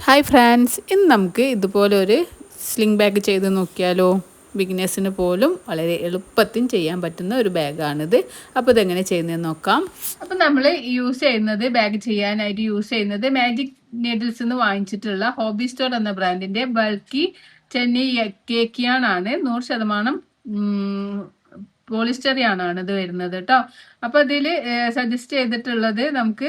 Hi friends, ഇന്ന് നമുക്ക് ഇതുപോലെ ഒരു സ്ലിംഗ് ബാഗ് ചെയ്ത് നോക്കിയാലോ. ബിഗിനേഴ്സിന് പോലും വളരെ എളുപ്പത്തിൽ ചെയ്യാൻ പറ്റുന്ന ഒരു ബാഗാണിത്. അപ്പോൾ ഇതെങ്ങനെ ചെയ്യുന്നതെന്ന് നോക്കാം. അപ്പോൾ നമ്മൾ യൂസ് ചെയ്യുന്നത്, ബാഗ് ചെയ്യാനായിട്ട് യൂസ് ചെയ്യുന്നത് മാജിക് നീഡിൽസ് എന്ന് വാങ്ങിച്ചിട്ടുള്ള ഹോബി സ്റ്റോർ എന്ന ബ്രാൻഡിൻ്റെ ബൾക്കി ചെന്നൈ കേക്കിയാണാണ്. 100% പോളിസ്റ്ററിയാണ് ഇത് വരുന്നത് കേട്ടോ. അപ്പോൾ ഇതിൽ സജസ്റ്റ് ചെയ്തിട്ടുള്ളത് നമുക്ക്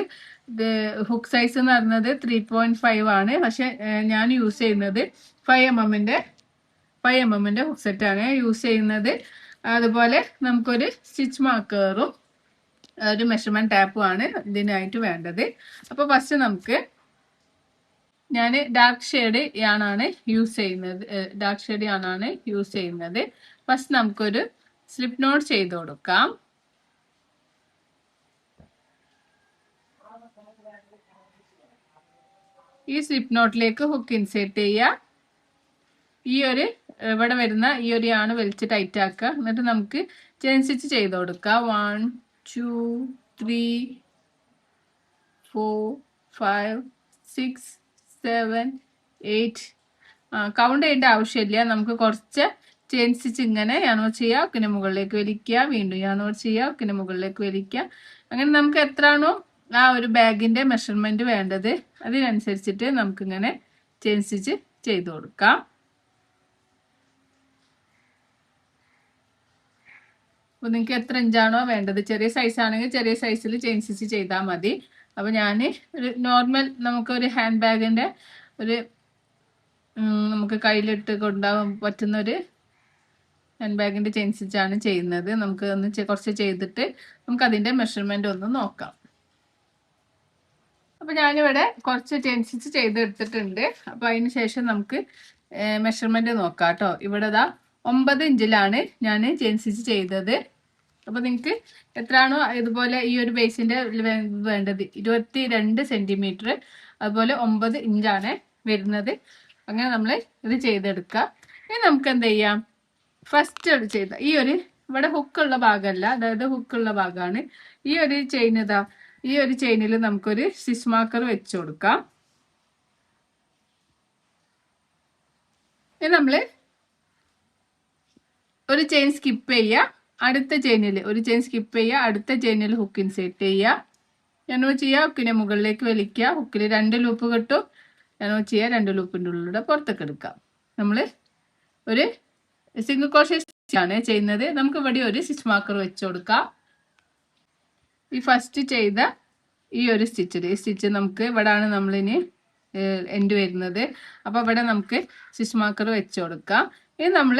ഹുക്ക് സൈസ് എന്ന് പറയുന്നത് 3.5 ആണ്. പക്ഷെ ഞാൻ യൂസ് ചെയ്യുന്നത് 5mm ഹുക്ക് സെറ്റാണ് യൂസ് ചെയ്യുന്നത്. അതുപോലെ നമുക്കൊരു സ്റ്റിച്ച് മാർക്കറും ഒരു മെഷർമെന്റ് ടാപ്പും ആണ് ഇതിനായിട്ട് വേണ്ടത്. അപ്പോൾ ഫസ്റ്റ് നമുക്ക് ഞാൻ ഡാർക്ക് ഷെയ്ഡ് യാണാണ് യൂസ് ചെയ്യുന്നത്. ഫസ്റ്റ് നമുക്കൊരു സ്ലിപ്പ് നോട്ട് ചെയ്ത് കൊടുക്കാം. ഈ സ്ലിപ്പ് നോട്ടിലേക്ക് ഹുക്ക് ഇൻസേർട്ട് ചെയ്യുക. ഈ ഒരു ഇവിടെ വരുന്ന ഈ ഒരു യാണ് വലിച്ച് ടൈറ്റ് ആക്കുക. എന്നിട്ട് നമുക്ക് ചെയിൻ സ്റ്റിച്ച് ചെയ്ത് കൊടുക്കുക. 1 2 3 4 5 6 7 8 കൗണ്ട് ചെയ്യേണ്ട ആവശ്യമില്ല. നമുക്ക് കുറച്ച് ചെയിൻ സ്റ്റിച്ച് ഇങ്ങനെ യാണോ ചെയ്യുക, പിന്നെ മുകളിലേക്ക് വലിക്കുക, വീണ്ടും യാണോ ചെയ്യുക, പിന്നെ മുകളിലേക്ക് വലിക്കുക. അങ്ങനെ നമുക്ക് എത്രയാണോ ആ ഒരു ബാഗിന്റെ മെഷർമെന്റ് വേണ്ടത് അതിനനുസരിച്ചിട്ട് നമുക്കിങ്ങനെ ചെയിൻ സ്റ്റിച്ച് ചെയ്ത് കൊടുക്കാം. അപ്പോൾ നിങ്ങൾക്ക് എത്ര ഇഞ്ചാണോ വേണ്ടത്, ചെറിയ സൈസ് ആണെങ്കിൽ ചെറിയ സൈസിൽ ചെയിൻ സ്റ്റിച്ച് ചെയ്താൽ മതി. അപ്പോൾ ഞാൻ ഒരു നോർമൽ നമുക്കൊരു ഹാൻഡ് ബാഗിന്റെ ഒരു നമുക്ക് കയ്യിലിട്ട് കൊണ്ടുപോകാൻ പറ്റുന്ന ഒരു ഹാൻഡ് ബാഗിന്റെ ചെയിൻ സ്റ്റിച്ചാണ് ചെയ്യുന്നത്. നമുക്ക് ഒന്ന് കുറച്ച് ചെയ്തിട്ട് നമുക്ക് അതിന്റെ മെഷർമെന്റ് ഒന്ന് നോക്കാം. അപ്പോൾ ഞാനിവിടെ കുറച്ച് ചെയിൻ സ്റ്റിച്ച് ചെയ്തെടുത്തിട്ടുണ്ട്. അപ്പോൾ അതിന് ശേഷം നമുക്ക് മെഷർമെന്റ് നോക്കാം കേട്ടോ. ഇവിടെ 9 ഇഞ്ചിലാണ് ഞാൻ ചെയിൻ സ്റ്റിച്ച് ചെയ്തത്. അപ്പോൾ നിങ്ങൾക്ക് എത്രയാണോ ഇതുപോലെ ഈ ഒരു ബേസിന്റെ വേണ്ടത് 22 സെന്റിമീറ്റർ, അതുപോലെ 9 ഇഞ്ചാണ് വരുന്നത്. അങ്ങനെ നമ്മൾ ഇത് ചെയ്തെടുക്കുക. ഇനി നമുക്ക് എന്ത് ചെയ്യാം, ഫസ്റ്റ് ചെയ്ത ഈ ഒരു ഇവിടെ ഹുക്കുള്ള ഭാഗമല്ല, അതായത് ഹുക്കുള്ള ഭാഗമാണ് ഈ ഒരു ചെയിൻ. ഈ ഒരു ചെയിനിൽ നമുക്കൊരു സ്റ്റിച്ച് മാർക്കർ വെച്ച് കൊടുക്കാം. ഇനി നമ്മൾ ഒരു ചെയിൻ സ്കിപ്പ് ചെയ്യുക, അടുത്ത ചെയിനിൽ ഒരു ചെയിൻ സ്കിപ്പ് ചെയ്യുക, അടുത്ത ചെയിനിൽ ഹുക്ക് ഇൻസേർട്ട് ചെയ്യുക. ഞാനോ ചെയ്യുക, ഹുക്കിനെ മുകളിലേക്ക് വലിക്കുക. ഹുക്കിൽ 2 ലൂപ്പ് കിട്ടും. ഞാനോ ചെയ്യുക, 2 ലൂപ്പിൻ്റെ ഉള്ളിലൂടെ പുറത്തേക്ക് എടുക്കാം. നമ്മൾ ഒരു സിംഗിൾ ക്രോഷേ ആണ് ചെയ്യുന്നത്. നമുക്ക് ഇവിടെ ഒരു സ്റ്റിച്ച് മാർക്കർ വെച്ച് കൊടുക്കാം. ഈ ഫസ്റ്റ് ചെയ്ത ഈ ഒരു സ്റ്റിച്ച് നമുക്ക് ഇവിടെയാണ് നമ്മളിനി എൻഡ് വരുന്നത്. അപ്പോൾ ഇവിടെ നമുക്ക് സ്റ്റിച്ച് മാർക്കർ വെച്ച് കൊടുക്കാം. ഇനി നമ്മൾ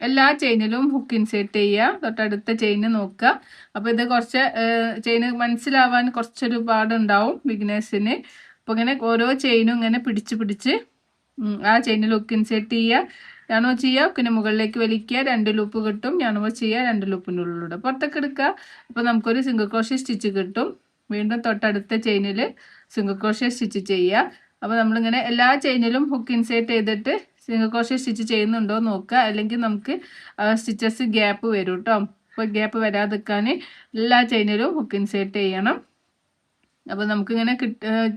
എല്ലാ ചെയിനിലും ഹുക്ക് ഇൻസേർട്ട് ചെയ്യുക, തൊട്ടടുത്ത ചെയിന് നോക്കുക. അപ്പോൾ ഇത് കുറച്ച് ചെയിന് മനസ്സിലാവാൻ കുറച്ചൊരു പാടുണ്ടാവും ബിഗിനേഴ്സിന്. അപ്പോൾ ഇങ്ങനെ ഓരോ ചെയിനും ഇങ്ങനെ പിടിച്ച് ആ ചെയിനിൽ ഹുക്ക് ഇൻസേർട്ട് ചെയ്യുക. ഞാനോ ചെയ്യുക, പിന്നെ മുകളിലേക്ക് വലിക്കുക, 2 ലൂപ്പ് കിട്ടും. ഞാനോ ചെയ്യുക, 2 ലൂപ്പിൻ്റെ ഉള്ളിലൂടെ പുറത്തേക്ക് എടുക്കുക. അപ്പോൾ നമുക്കൊരു സിംഗിൾ ക്രോഷേ സ്റ്റിച്ച് കിട്ടും. വീണ്ടും തൊട്ടടുത്ത ചെയിനിൽ സിംഗിൾ ക്രോഷേ സ്റ്റിച്ച് ചെയ്യുക. അപ്പോൾ നമ്മളിങ്ങനെ എല്ലാ ചെയിനിലും ഹുക്ക് ഇൻസേർട്ട് ചെയ്തിട്ട് സിംഗിൾ ക്രോഷേ സ്റ്റിച്ച് ചെയ്യുന്നുണ്ടോ നോക്കുക. അല്ലെങ്കിൽ നമുക്ക് സ്റ്റിച്ചസ് ഗ്യാപ്പ് വരും കേട്ടോ. അപ്പോൾ ഗ്യാപ്പ് വരാതിരിക്കാൻ എല്ലാ ചെയിനിലും ഹുക്ക് ഇൻസേർട്ട് ചെയ്യണം. അപ്പോൾ നമുക്കിങ്ങനെ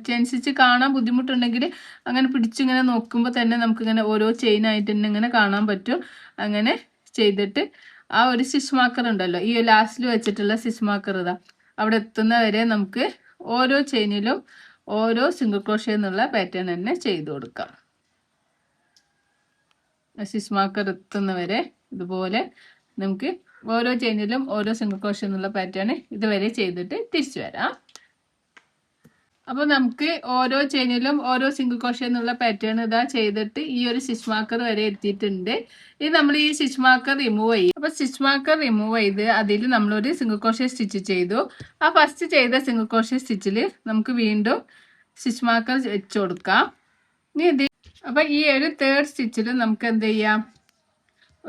ചെയിൻ സ്റ്റിച്ച് കാണാൻ ബുദ്ധിമുട്ടുണ്ടെങ്കിൽ അങ്ങനെ പിടിച്ചിങ്ങനെ നോക്കുമ്പോൾ തന്നെ നമുക്കിങ്ങനെ ഓരോ ചെയിനായിട്ട് തന്നെ ഇങ്ങനെ കാണാൻ പറ്റും. അങ്ങനെ ചെയ്തിട്ട് ആ ഒരു സ്റ്റിച്ച് മാർക്കർ ഉണ്ടല്ലോ, ഈ ലാസ്റ്റിൽ വെച്ചിട്ടുള്ള സ്റ്റിച്ച് മാർക്കർ അവിടെ എത്തുന്ന വരെ നമുക്ക് ഓരോ ചെയിനിലും ഓരോ സിംഗിൾ ക്രോഷേ എന്നുള്ള പാറ്റേൺ തന്നെ ചെയ്ത് കൊടുക്കാം. സ്റ്റിച്ച് മാർക്കർ എത്തുന്നവരെ ഇതുപോലെ നമുക്ക് ഓരോ ചെയിനിലും ഓരോ സിംഗിൾ ക്രോഷേ എന്നുള്ള പാറ്റേൺ ഇതുവരെ ചെയ്തിട്ട് തിരിച്ചു വരാം. അപ്പോൾ നമുക്ക് ഓരോ ചെയിനിലും ഓരോ സിംഗിൾ ക്രോഷേ എന്നുള്ള പാറ്റേൺ ചെയ്തിട്ട് ഈ ഒരു സ്റ്റിച്ച് മാർക്കർ വരെ എത്തിയിട്ടുണ്ട്. ഇത് നമ്മൾ ഈ സ്റ്റിച്ച് മാർക്കർ റിമൂവ് ചെയ്യും. അപ്പോൾ സ്റ്റിച്ച് മാർക്കർ റിമൂവ് ചെയ്ത് അതിൽ നമ്മളൊരു സിംഗിൾ ക്രോഷേ സ്റ്റിച്ച് ചെയ്തു. ആ ഫസ്റ്റ് ചെയ്ത സിംഗിൾ ക്രോഷേ സ്റ്റിച്ചിൽ നമുക്ക് വീണ്ടും സ്റ്റിച്ച് മാർക്കർ വെച്ച് കൊടുക്കാം. ഇനി അപ്പോൾ ഈ ഒരു 3rd സ്റ്റിച്ചിൽ നമുക്ക് എന്ത് ചെയ്യാം,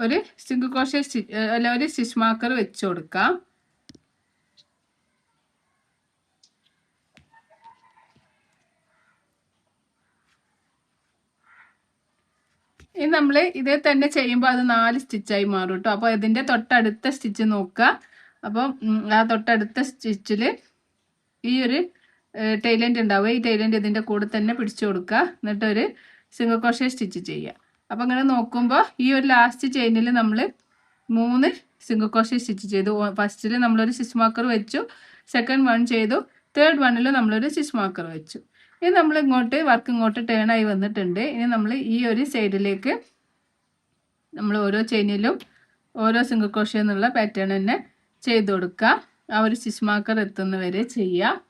ഒരു സിംഗിൾ ക്രോഷേ ഒരു സ്റ്റിച്ച് മാർക്കർ വെച്ച് കൊടുക്കാം. ഇനി നമ്മൾ ഇതേ തന്നെ ചെയ്യുമ്പോൾ അത് 4 സ്റ്റിച്ചായി മാറും കേട്ടോ. അപ്പോൾ ഇതിൻ്റെ തൊട്ടടുത്ത സ്റ്റിച്ച് നോക്കുക. അപ്പം ആ തൊട്ടടുത്ത സ്റ്റിച്ചിൽ ഈ ഒരു ടൈലൻഡ് ഉണ്ടാവുക. ഈ ടൈലൻഡ് ഇതിൻ്റെ കൂടെ തന്നെ പിടിച്ചു കൊടുക്കുക. എന്നിട്ട് ഒരു സിംഗിൾ ക്രോഷേ സ്റ്റിച്ച് ചെയ്യുക. അപ്പോൾ അങ്ങനെ നോക്കുമ്പോൾ ഈ ഒരു ലാസ്റ്റ് ചെയിനിൽ നമ്മൾ 3 സിംഗിൾ ക്രോഷേ സ്റ്റിച്ച് ചെയ്തു. ഫസ്റ്റിൽ നമ്മളൊരു സ്റ്റിച്ച് മാർക്കർ വെച്ചു, സെക്കൻഡ് വൺ ചെയ്തു, തേർഡ് വണ്ണിൽ നമ്മളൊരു സ്റ്റിച്ച് മാർക്കർ വെച്ചു. ഇനി നമ്മൾ വർക്ക് ഇങ്ങോട്ട് ടേൺ ആയി വന്നിട്ടുണ്ട്. ഇനി നമ്മൾ ഈ ഒരു സൈഡിലേക്ക് നമ്മൾ ഓരോ ചെയിനിലും ഓരോ സിംഗിൾ ക്രോഷേ എന്നുള്ള പാറ്റേൺ തന്നെ ചെയ്ത് കൊടുക്കുക. ആ ഒരു സ്റ്റിച്ച് മാർക്കർ എത്തുന്നവരെ ചെയ്യുക.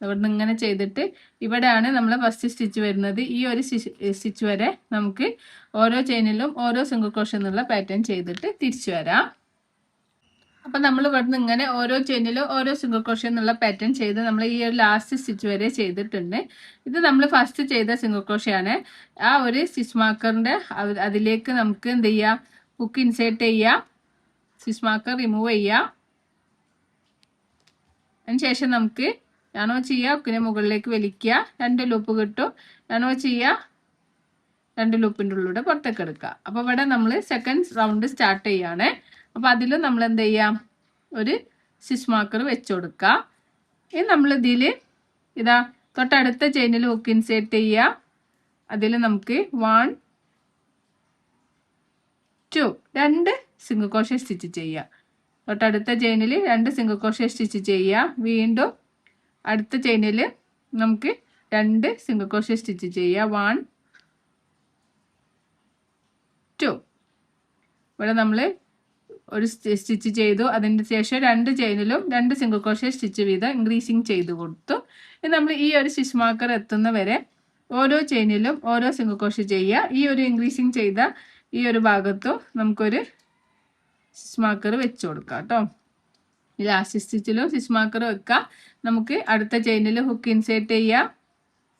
ഇവിടുന്ന് ഇങ്ങനെ ചെയ്തിട്ട് ഇവിടെയാണ് നമ്മൾ ഫസ്റ്റ് സ്റ്റിച്ച് വരുന്നത്. ഈ ഒരു സ്റ്റിച്ച് വരെ നമുക്ക് ഓരോ ചെയിനിലും ഓരോ സിംഗിൾ ക്രോഷേ എന്നുള്ള പാറ്റേൺ ചെയ്തിട്ട് തിരിച്ചു വരാം. അപ്പം നമ്മൾ ഇവിടുന്ന് ഇങ്ങനെ ഓരോ ചെയിനിലും ഓരോ സിംഗിൾ ക്രോഷേ എന്നുള്ള പാറ്റേൺ ചെയ്ത് നമ്മൾ ഈ ഒരു ലാസ്റ്റ് സ്റ്റിച്ച് വരെ ചെയ്തിട്ടുണ്ട്. ഇത് നമ്മൾ ഫസ്റ്റ് ചെയ്ത സിംഗിൾ ക്രോഷേ ആണ്. ആ ഒരു സ്റ്റിച്ച് മാർക്കറിൻ്റെ അതിലേക്ക് നമുക്ക് എന്ത് ചെയ്യാം, ഹുക്ക് ഇൻസേർട്ട് ചെയ്യുക, സ്റ്റിച്ച് മാർക്കർ റിമൂവ് ചെയ്യുക. അതിനുശേഷം നമുക്ക് ഞാനോ ചെയ്യുക, ഹുക്കിനെ മുകളിലേക്ക് വലിക്കുക, 2 ലൂപ്പ് കിട്ടും. ഞാനോ ചെയ്യുക, 2 ലൂപ്പിൻ്റെ ഉള്ളിലൂടെ പുറത്തേക്ക് എടുക്കുക. അപ്പോൾ ഇവിടെ നമ്മൾ സെക്കൻഡ് റൗണ്ട് സ്റ്റാർട്ട് ചെയ്യുകയാണ്. അപ്പോൾ അതിലും നമ്മൾ എന്ത് ചെയ്യാം, ഒരു സ്റ്റിച്ച് മാർക്കർ വെച്ച് കൊടുക്കുക. ഇനി നമ്മൾ ഇതിൽ ഇതാ തൊട്ടടുത്ത ചെയിനിൽ ഹുക്ക് ഇൻസേർട്ട് ചെയ്യുക. അതിൽ നമുക്ക് 1 2 2 സിംഗിൾ ക്രോഷേ സ്റ്റിച്ച് ചെയ്യുക. തൊട്ടടുത്ത ചെയിനിൽ 2 സിംഗിൾ ക്രോഷേ സ്റ്റിച്ച് ചെയ്യുക. വീണ്ടും അടുത്ത ചെയിനിൽ നമുക്ക് 2 സിംഗിൾ ക്രോഷേ സ്റ്റിച്ച് ചെയ്യുക. 1 2. ഇവിടെ നമ്മൾ ഒരു സ്റ്റിച്ച് ചെയ്തു. അതിന് ശേഷം 2 ചെയിനിലും 2 സിംഗിൾ ക്രോഷേ സ്റ്റിച്ച് വീതം ഇൻക്രീസിങ് ചെയ്ത് കൊടുത്തു. ഇനി നമ്മൾ ഈ ഒരു സ്റ്റിച്ച് മാർക്കർ എത്തുന്നവരെ ഓരോ ചെയിനിലും ഓരോ സിംഗിൾ ക്രോഷേ ചെയ്യുക. ഈ ഒരു ഇൻക്രീസിങ് ചെയ്ത ഈ ഒരു ഭാഗത്തും നമുക്കൊരു സ്റ്റിച്ച് മാർക്കർ വെച്ച് കൊടുക്കാം കേട്ടോ. ഈ ലാസ്റ്റ് സ്റ്റിച്ചിലും സ്റ്റിച്ച് മാർക്കർ വെക്കുക. നമുക്ക് അടുത്ത ചെയിനിൽ ഹുക്ക് ഇൻസേർട്ട് ചെയ്യുക,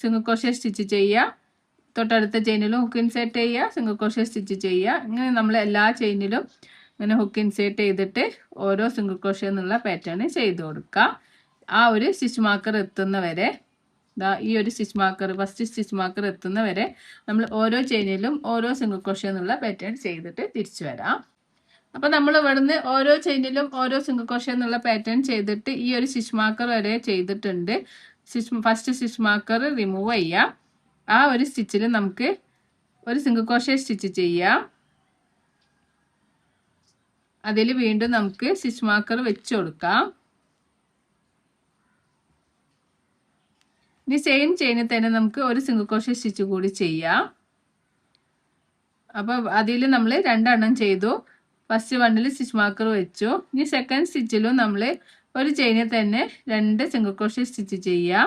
സിംഗിൾ ക്രോഷേ സ്റ്റിച്ച് ചെയ്യുക. തൊട്ടടുത്ത ചെയിനിലും ഹുക്ക് ഇൻസേർട്ട് ചെയ്യുക, സിംഗിൾ ക്രോഷേ സ്റ്റിച്ച് ചെയ്യുക. ഇങ്ങനെ നമ്മൾ എല്ലാ ചെയിനിലും ഇങ്ങനെ ഹുക്ക് ഇൻസേർട്ട് ചെയ്തിട്ട് ഓരോ സിംഗിൾ ക്രോഷേ എന്നുള്ള പാറ്റേൺ ചെയ്ത് കൊടുക്കുക. ആ ഒരു സ്റ്റിച്ച് മാർക്കർ എത്തുന്നവരെ ഈ ഒരു stitch marker first stitch marker എത്തുന്നവരെ നമ്മൾ ഓരോ ചെയിനിലും ഓരോ സിംഗിൾ ക്രോഷേ എന്നുള്ള പാറ്റേൺ ചെയ്തിട്ട് തിരിച്ചു വരാം. അപ്പോൾ നമ്മൾ ഇവിടുന്ന് ഓരോ ചെയിനിലും ഓരോ സിംഗിൾ ക്രോഷേ എന്നുള്ള പാറ്റേൺ ചെയ്തിട്ട് ഈ ഒരു സ്റ്റിച്ച് മാർക്കർ വരെ ചെയ്തിട്ടുണ്ട്. ഫസ്റ്റ് സ്റ്റിച്ച് മാർക്കർ റിമൂവ് ചെയ്യുക. ആ ഒരു സ്റ്റിച്ചിൽ നമുക്ക് ഒരു സിംഗിൾ ക്രോഷേ സ്റ്റിച്ച് ചെയ്യാം. അതിൽ വീണ്ടും നമുക്ക് സ്റ്റിച്ച് മാർക്കർ വെച്ച് കൊടുക്കാം. ഇനി സെയിം ചെയിനിൽ തന്നെ നമുക്ക് ഒരു സിംഗിൾ ക്രോഷേ സ്റ്റിച്ച് കൂടി ചെയ്യാം. അപ്പോൾ അതിൽ നമ്മൾ 2 എണ്ണം ചെയ്തു. ഫസ്റ്റ് വണ്ണിൽ സ്റ്റിച്ച് മാർക്കർ വെച്ചു. ഇനി സെക്കൻഡ് സ്റ്റിച്ചിലും നമ്മൾ ഒരു ചെയിനിൽ തന്നെ 2 സിംഗിൾ ക്രോഷേ സ്റ്റിച്ച് ചെയ്യാം.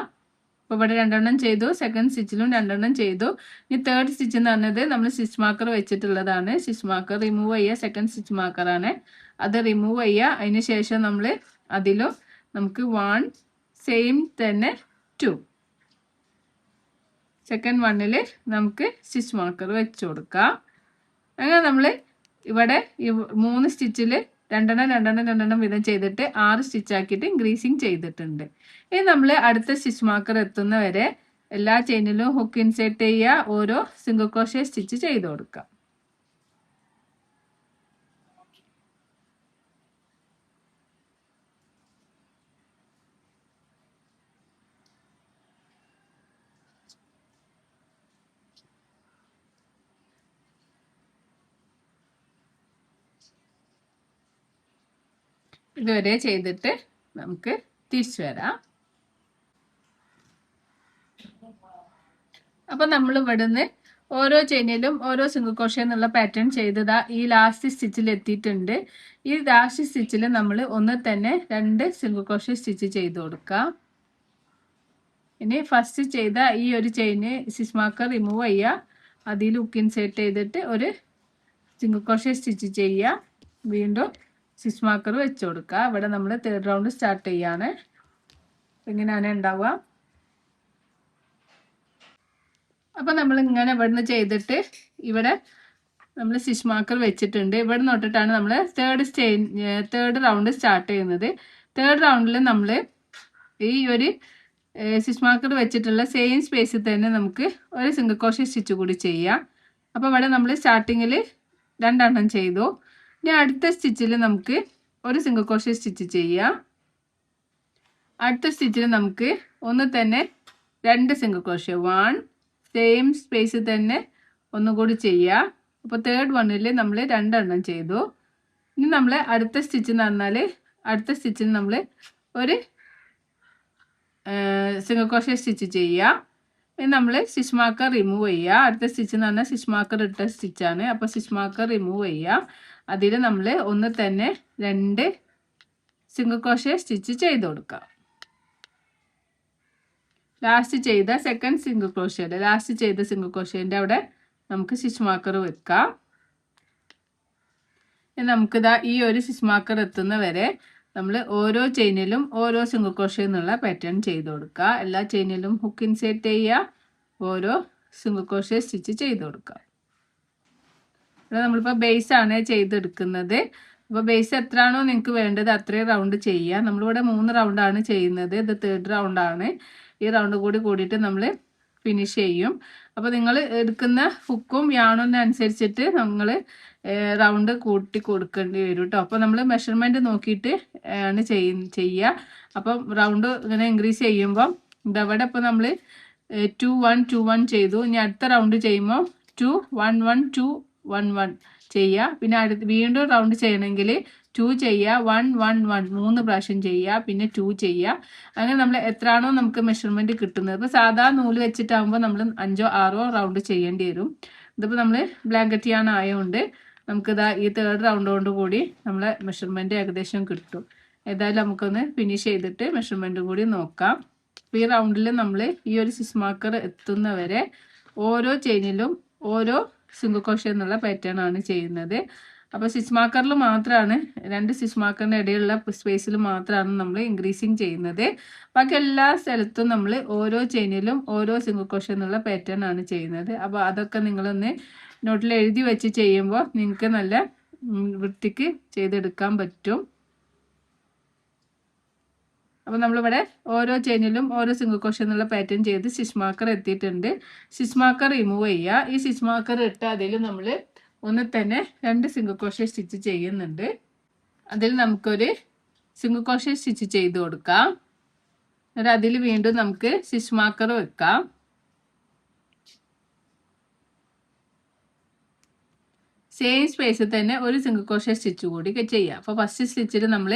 അപ്പോൾ ഇവിടെ 2 എണ്ണം ചെയ്തു, സെക്കൻഡ് സ്റ്റിച്ചിലും 2 എണ്ണം ചെയ്തു. ഇനി തേർഡ് സ്റ്റിച്ച് എന്ന് പറഞ്ഞത് നമ്മൾ സ്റ്റിച്ച് മാർക്കർ വെച്ചിട്ടുള്ളതാണ്. സ്റ്റിച്ച് മാർക്കർ റിമൂവ് ചെയ്യുക, സെക്കൻഡ് സ്റ്റിച്ച് മാർക്കറാണ്, അത് റിമൂവ് ചെയ്യുക. അതിന് ശേഷം നമ്മൾ അതിലും നമുക്ക് 1 സെയിം തന്നെ 2 സെക്കൻഡ് വണ്ണിൽ നമുക്ക് സ്റ്റിച്ച് മാർക്കർ വെച്ച് കൊടുക്കാം. അങ്ങനെ നമ്മൾ ഇവിടെ ഈ 3 സ്റ്റിച്ചിൽ 2 വീതം ചെയ്തിട്ട് 6 സ്റ്റിച്ച് ആക്കിയിട്ട് ഇൻക്രീസിങ് ചെയ്തിട്ടുണ്ട്. ഇനി നമ്മൾ അടുത്ത സ്റ്റിച്ച് മാർക്കർ എത്തുന്നവരെ എല്ലാ ചെയിനിലും ഹുക്ക് ഇൻസേർട്ട് ചെയ്യുക, ഓരോ സിംഗിൾ ക്രോഷേ സ്റ്റിച്ച് ചെയ്ത് കൊടുക്കാം. ഇതുവരെ ചെയ്തിട്ട് നമുക്ക് തിരിച്ചു വരാം. അപ്പം നമ്മൾ ഇവിടുന്ന് ഓരോ ചെയിനിലും ഓരോ സിംഗിൾ ക്രോഷേ എന്നുള്ള പാറ്റേൺ ചെയ്തതാ ഈ ലാസ്റ്റ് സ്റ്റിച്ചിൽ എത്തിയിട്ടുണ്ട്. ഈ ലാസ്റ്റ് സ്റ്റിച്ചിൽ നമ്മൾ ഒന്ന് തന്നെ 2 സിംഗിൾ ക്രോഷേ സ്റ്റിച്ച് ചെയ്ത് കൊടുക്കാം. ഇനി ഫസ്റ്റ് ചെയ്ത ഈ ഒരു ചെയിന് സ്റ്റിച്ച് മാർക്കർ റിമൂവ് ചെയ്യുക, അതിൽ ഹുക്ക് ഇൻസേർട്ട് ചെയ്തിട്ട് ഒരു സിംഗിൾ ക്രോഷേ സ്റ്റിച്ച് ചെയ്യുക. വീണ്ടും സ്റ്റിച്ച് മാർക്കർ വെച്ച് കൊടുക്കുക. ഇവിടെ നമ്മൾ തേർഡ് റൗണ്ട് സ്റ്റാർട്ട് ചെയ്യാണ്. ഇങ്ങനെയാണ് ഉണ്ടാവുക. അപ്പം നമ്മൾ ഇങ്ങനെ ഇവിടുന്ന് ചെയ്തിട്ട് ഇവിടെ നമ്മൾ സ്റ്റിച്ച് മാർക്കർ വെച്ചിട്ടുണ്ട്. ഇവിടെ തൊട്ടിട്ടാണ് നമ്മൾ തേർഡ് റൗണ്ട് സ്റ്റാർട്ട് ചെയ്യുന്നത്. തേർഡ് റൗണ്ടിൽ നമ്മൾ ഈ ഒരു സ്റ്റിച്ച് മാർക്കർ വെച്ചിട്ടുള്ള സെയിം സ്പേസിൽ തന്നെ നമുക്ക് ഒരു സിംഗിൾ ക്രോഷേ സ്റ്റിച്ച് കൂടി ചെയ്യാം. അപ്പോൾ ഇവിടെ നമ്മൾ സ്റ്റാർട്ടിങ്ങിൽ 2 എണ്ണം ചെയ്തു. ഇനി അടുത്ത സ്റ്റിച്ചിൽ നമുക്ക് ഒരു സിംഗിൾ ക്രോഷേ സ്റ്റിച്ച് ചെയ്യാം. അടുത്ത സ്റ്റിച്ചിൽ നമുക്ക് ഒന്ന് തന്നെ 2 സിംഗിൾ ക്രോഷ്യ 1 സെയിം സ്പേസിൽ തന്നെ ഒന്നുകൂടി ചെയ്യുക. അപ്പോൾ തേർഡ് വണ്ണിൽ നമ്മൾ 2 എണ്ണം ചെയ്തു. ഇനി നമ്മൾ അടുത്ത സ്റ്റിച്ച് എന്ന് പറഞ്ഞാൽ അടുത്ത സ്റ്റിച്ചിൽ നമ്മൾ ഒരു സിംഗിൾ ക്രോഷ്യ സ്റ്റിച്ച് ചെയ്യുക. ഇനി നമ്മൾ സ്റ്റിച്ച് മാർക്കർ റിമൂവ് ചെയ്യുക. അടുത്ത സ്റ്റിച്ച് എന്ന് പറഞ്ഞാൽ സ്റ്റിച്ച് മാർക്കർ ഇട്ട സ്റ്റിച്ചാണ്. അപ്പോൾ സ്റ്റിച്ച് മാർക്കർ റിമൂവ് ചെയ്യുക. അതിൽ നമ്മൾ ഒന്ന് തന്നെ 2 സിംഗിൾ ക്രോഷ്യ സ്റ്റിച്ച് ചെയ്ത് കൊടുക്കുക. ലാസ്റ്റ് ചെയ്ത സെക്കൻഡ് സിംഗിൾ ക്രോഷ്യയുടെ ലാസ്റ്റ് ചെയ്ത സിംഗിൾ ക്രോഷ്യൻ്റെ അവിടെ നമുക്ക് സ്റ്റിച്ച് മാർക്കർ വെക്കാം. നമുക്കിതാ ഈ ഒരു സ്റ്റിച്ച് മാർക്കർ എത്തുന്ന വരെ നമ്മൾ ഓരോ ചെയിനിലും ഓരോ സിംഗിൾ ക്രോഷ്യ എന്നുള്ള പാറ്റേൺ ചെയ്ത് കൊടുക്കുക. എല്ലാ ചെയിനിലും ഹുക്ക് ഇൻസേർട്ട് ചെയ്യുക, ഓരോ സിംഗിൾ ക്രോഷ്യ സ്റ്റിച്ച് ചെയ്ത് കൊടുക്കുക. ഇവിടെ നമ്മളിപ്പോൾ ബേസ് ആണ് ചെയ്തെടുക്കുന്നത്. അപ്പോൾ ബേസ് എത്രയാണോ നിങ്ങൾക്ക് വേണ്ടത് അത്രയും റൗണ്ട് ചെയ്യുക. നമ്മളിവിടെ 3 റൗണ്ടാണ് ചെയ്യുന്നത്. ഇത് 3rd റൗണ്ടാണ്. ഈ റൗണ്ട് കൂടിയിട്ട് നമ്മൾ ഫിനിഷ് ചെയ്യും. അപ്പോൾ നിങ്ങൾ എടുക്കുന്ന ഹുക്കും യാണോന്നനുസരിച്ചിട്ട് നമ്മൾ റൗണ്ട് കൂട്ടി കൊടുക്കേണ്ടി വരും കേട്ടോ. അപ്പോൾ നമ്മൾ മെഷർമെൻറ്റ് നോക്കിയിട്ട് ആണ് ചെയ്യുക. അപ്പം റൗണ്ട് ഇങ്ങനെ ഇൻക്രീസ് ചെയ്യുമ്പം ഇതവിടെ ഇപ്പോൾ നമ്മൾ 2 1 2 1 ചെയ്തു. ഇനി അടുത്ത റൗണ്ട് ചെയ്യുമ്പോൾ 2 1 1 2 1 1 ചെയ്യുക. പിന്നെ വീണ്ടും റൗണ്ട് ചെയ്യണമെങ്കിൽ 2 ചെയ്യുക, 1 1 1 3 പ്രാവശ്യം ചെയ്യുക, പിന്നെ 2 ചെയ്യുക. അങ്ങനെ നമ്മൾ എത്രയാണോ നമുക്ക് മെഷർമെൻറ്റ് കിട്ടുന്നത്. ഇപ്പോൾ സാധാ നൂല് വെച്ചിട്ടാകുമ്പോൾ നമ്മൾ 5 6 റൗണ്ട് ചെയ്യേണ്ടി വരും. ഇതിപ്പോൾ നമ്മൾ ബ്ലാങ്കറ്റ് യാൺ ആയതുകൊണ്ട് നമുക്കിതാ ഈ 3rd റൗണ്ടോട് കൂടി നമ്മളെ മെഷർമെൻറ്റ് ഏകദേശം കിട്ടും. ഏതായാലും നമുക്കൊന്ന് ഫിനിഷ് ചെയ്തിട്ട് മെഷർമെൻറ്റ് കൂടി നോക്കാം. അപ്പോൾ ഈ റൗണ്ടിൽ നമ്മൾ ഈ ഒരു സ്റ്റിച്ച് മാർക്കർ എത്തുന്നവരെ ഓരോ ചെയിനിലും ഓരോ സിംഗിൾ ക്രോഷ്യ എന്നുള്ള പാറ്റേൺ ആണ് ചെയ്യുന്നത്. അപ്പോൾ സ്റ്റിച്ച് മാർക്കറിൽ മാത്രമാണ് 2 സ്റ്റിച്ച് മാർക്കറിൻ്റെ ഇടയിലുള്ള സ്പേസിൽ മാത്രമാണ് നമ്മൾ ഇൻക്രീസിങ് ചെയ്യുന്നത്. ബാക്കി എല്ലാ സ്ഥലത്തും നമ്മൾ ഓരോ ചെയിനിലും ഓരോ സിംഗിൾ ക്രോഷ്യ എന്നുള്ള പാറ്റേൺ ആണ് ചെയ്യുന്നത്. അപ്പോൾ അതൊക്കെ നിങ്ങളൊന്ന് നോട്ടിൽ എഴുതി വെച്ച് ചെയ്യുമ്പോൾ നിങ്ങൾക്ക് നല്ല വൃത്തിക്ക് ചെയ്തെടുക്കാൻ പറ്റും. അപ്പോൾ നമ്മളിവിടെ ഓരോ ചെയിനിലും ഓരോ സിംഗിൾ ക്രോഷ്യ എന്നുള്ള പാറ്റേൺ ചെയ്ത് സ്റ്റിച്ച് മാർക്കർ എത്തിയിട്ടുണ്ട്. സ്റ്റിച്ച് മാർക്കർ റിമൂവ് ചെയ്യുക. ഈ സ്റ്റിച്ച് മാർക്കർ ഇട്ട് അതിൽ നമ്മൾ ഒന്ന് തന്നെ 2 സിംഗിൾ ക്രോഷ്യ സ്റ്റിച്ച് ചെയ്യുന്നുണ്ട്. അതിൽ നമുക്കൊരു സിംഗിൾ ക്രോഷ്യ സ്റ്റിച്ച് ചെയ്ത് കൊടുക്കാം. എന്നിട്ട് അതിൽ വീണ്ടും നമുക്ക് സ്റ്റിച്ച് മാർക്കർ വെക്കാം. സെയിം സ്പേസിൽ തന്നെ ഒരു സിംഗിൾ ക്രോഷ്യ സ്റ്റിച്ച് കൂടി ചെയ്യാം. അപ്പോൾ ഫസ്റ്റ് സ്റ്റിച്ചിൽ നമ്മൾ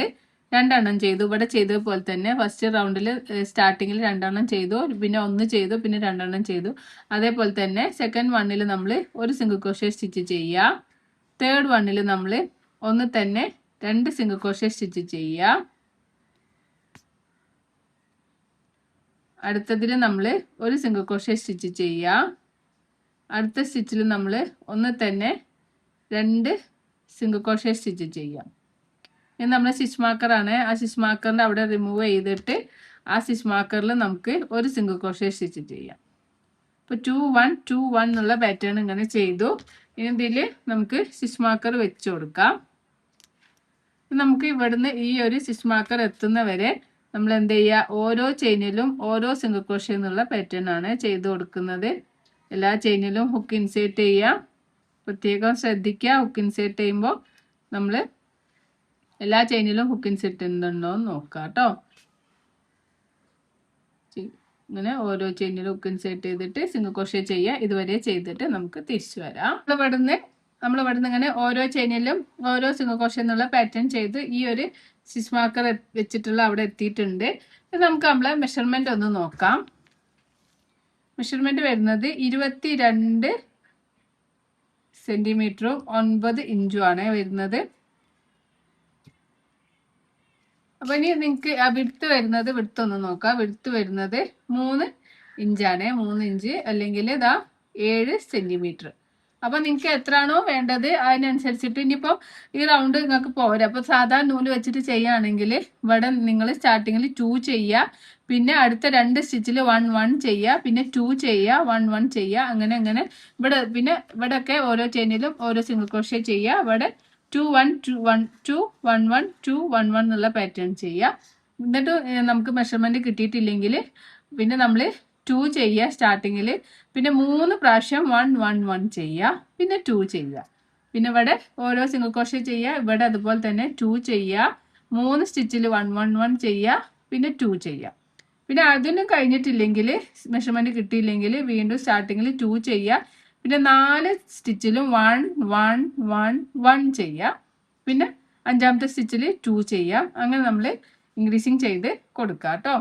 2 എണ്ണം ചെയ്തു. ഇവിടെ ചെയ്തതുപോലെ തന്നെ ഫസ്റ്റ് റൗണ്ടിൽ സ്റ്റാർട്ടിങ്ങിൽ 2 എണ്ണം ചെയ്തു, പിന്നെ 1 ചെയ്തു, പിന്നെ 2 എണ്ണം ചെയ്തു. അതേപോലെ തന്നെ സെക്കൻഡ് വണ്ണിൽ നമ്മൾ ഒരു സിംഗിൾ ക്രോഷ്യ സ്റ്റിച്ച് ചെയ്യുക. തേർഡ് വണ്ണിൽ നമ്മൾ ഒന്ന് തന്നെ 2 സിംഗിൾ ക്രോഷ്യ സ്റ്റിച്ച് ചെയ്യുക. അടുത്തതിൽ നമ്മൾ ഒരു സിംഗിൾ ക്രോഷ്യ സ്റ്റിച്ച് ചെയ്യുക. അടുത്ത സ്റ്റിച്ചിൽ നമ്മൾ ഒന്ന് തന്നെ 2 സിംഗിൾ ക്രോഷ്യ സ്റ്റിച്ച് ചെയ്യാം. ഇത് നമ്മുടെ സ്റ്റിച്ച് മാർക്കറാണ്. ആ സ്റ്റിച്ച് മാർക്കറിൻ്റെ അവിടെ റിമൂവ് ചെയ്തിട്ട് ആ സ്റ്റിച്ച് മാർക്കറിൽ നമുക്ക് ഒരു സിംഗിൾ ക്രോഷ്യ സ്റ്റിച്ച് ചെയ്യാം. ഇപ്പോൾ 2 1 2 1 എന്നുള്ള പാറ്റേൺ ഇങ്ങനെ ചെയ്തു. ഇനി ഇതിൽ നമുക്ക് സ്റ്റിച്ച് മാർക്കർ വെച്ച് കൊടുക്കാം. നമുക്ക് ഇവിടുന്ന് ഈ ഒരു സ്റ്റിച്ച് മാർക്കർ എത്തുന്നവരെ നമ്മൾ എന്ത് ചെയ്യുക, ഓരോ ചെയിനിലും ഓരോ സിംഗിൾ ക്രോഷ്യ എന്നുള്ള പാറ്റേൺ ആണ് ചെയ്ത് കൊടുക്കുന്നത്. എല്ലാ ചെയിനിലും ഹുക്ക് ഇൻസേർട്ട് ചെയ്യുക. പ്രത്യേകം ശ്രദ്ധിക്കുക, ഹുക്ക് ഇൻസേർട്ട് ചെയ്യുമ്പോൾ നമ്മൾ എല്ലാ ചെയിനിലും ഹുക്ക് ഇൻസേർട്ട് ചെയ്യുന്നുണ്ടോ എന്ന് നോക്കുക കേട്ടോ. ഇങ്ങനെ ഓരോ ചെയിനിലും ഹുക്ക് ഇൻസേർട്ട് ചെയ്തിട്ട് സിംഗിൾ ക്രോഷ്യ ചെയ്യുക. ഇതുവരെ ചെയ്തിട്ട് നമുക്ക് തിരിച്ചു വരാം. നമ്മളിവിടുന്ന് ഇങ്ങനെ ഓരോ ചെയിനിലും ഓരോ സിംഗിൾ ക്രോഷ്യ എന്നുള്ള പാറ്റേൺ ചെയ്ത് ഈ ഒരു സ്റ്റിച്ച് മാർക്കർ വെച്ചിട്ടുള്ള അവിടെ എത്തിയിട്ടുണ്ട്. ഇത് നമുക്ക് നമ്മളെ മെഷർമെൻറ്റ് ഒന്ന് നോക്കാം. മെഷർമെൻറ്റ് വരുന്നത് 22 സെൻറ്റിമീറ്ററും 9 ഇഞ്ചും ആണ് വരുന്നത്. അപ്പോൾ ഇനി നിങ്ങൾക്ക് ആ വിഡ്ത്ത് ഒന്ന് നോക്കാം. വിഡ്ത്ത് വരുന്നത് 3 ഇഞ്ചാണ്. 3 ഇഞ്ച് അല്ലെങ്കിൽ ഇതാ 7 സെൻറ്റിമീറ്റർ. അപ്പോൾ നിങ്ങൾക്ക് എത്രയാണോ വേണ്ടത് അതിനനുസരിച്ചിട്ട് ഇനിയിപ്പോൾ ഈ റൗണ്ട് നിങ്ങൾക്ക് പോരാ. അപ്പോൾ സാധാരണ നൂല് വെച്ചിട്ട് ചെയ്യുകയാണെങ്കിൽ ഇവിടെ നിങ്ങൾ സ്റ്റാർട്ടിങ്ങിൽ 2 ചെയ്യുക, പിന്നെ അടുത്ത 2 സ്റ്റിച്ചിൽ 1 1 ചെയ്യുക, പിന്നെ 2 ചെയ്യുക, 1 1 ചെയ്യുക, അങ്ങനെ പിന്നെ ഇവിടെയൊക്കെ ഓരോ ചെയിനിലും ഓരോ സിംഗിൾ ക്രോഷ്യ ചെയ്യുക. ഇവിടെ 2 1 2 1 2 1 1 2 1 1 എന്നുള്ള പാറ്റേൺ ചെയ്യുക. എന്നിട്ട് നമുക്ക് മെഷർമെൻറ്റ് കിട്ടിയിട്ടില്ലെങ്കിൽ പിന്നെ നമ്മൾ 2 ചെയ്യുക സ്റ്റാർട്ടിങ്ങിൽ, പിന്നെ 3 പ്രാവശ്യം 1 1 1 ചെയ്യുക, പിന്നെ 2 ചെയ്യുക. പിന്നെ ഇവിടെ ഓരോ സിംഗിൾ ക്രോഷ്യ ചെയ്യുക. ഇവിടെ അതുപോലെ തന്നെ 2 ചെയ്യുക, 3 സ്റ്റിച്ചിൽ 1 1 1 ചെയ്യുക, പിന്നെ 2 ചെയ്യാം. പിന്നെ അതിനും കഴിഞ്ഞിട്ടില്ലെങ്കിൽ മെഷർമെൻറ്റ് കിട്ടിയില്ലെങ്കിൽ വീണ്ടും സ്റ്റാർട്ടിങ്ങിൽ 2 ചെയ്യുക. പിന്നെ 4 സ്റ്റിച്ചിലും 1 1 1 1 ചെയ്യുക. പിന്നെ 5ാമത്തെ സ്റ്റിച്ചിൽ 2 ചെയ്യാം. അങ്ങനെ നമ്മൾ ഇൻക്രീസിങ് ചെയ്ത് കൊടുക്കുക കേട്ടോ.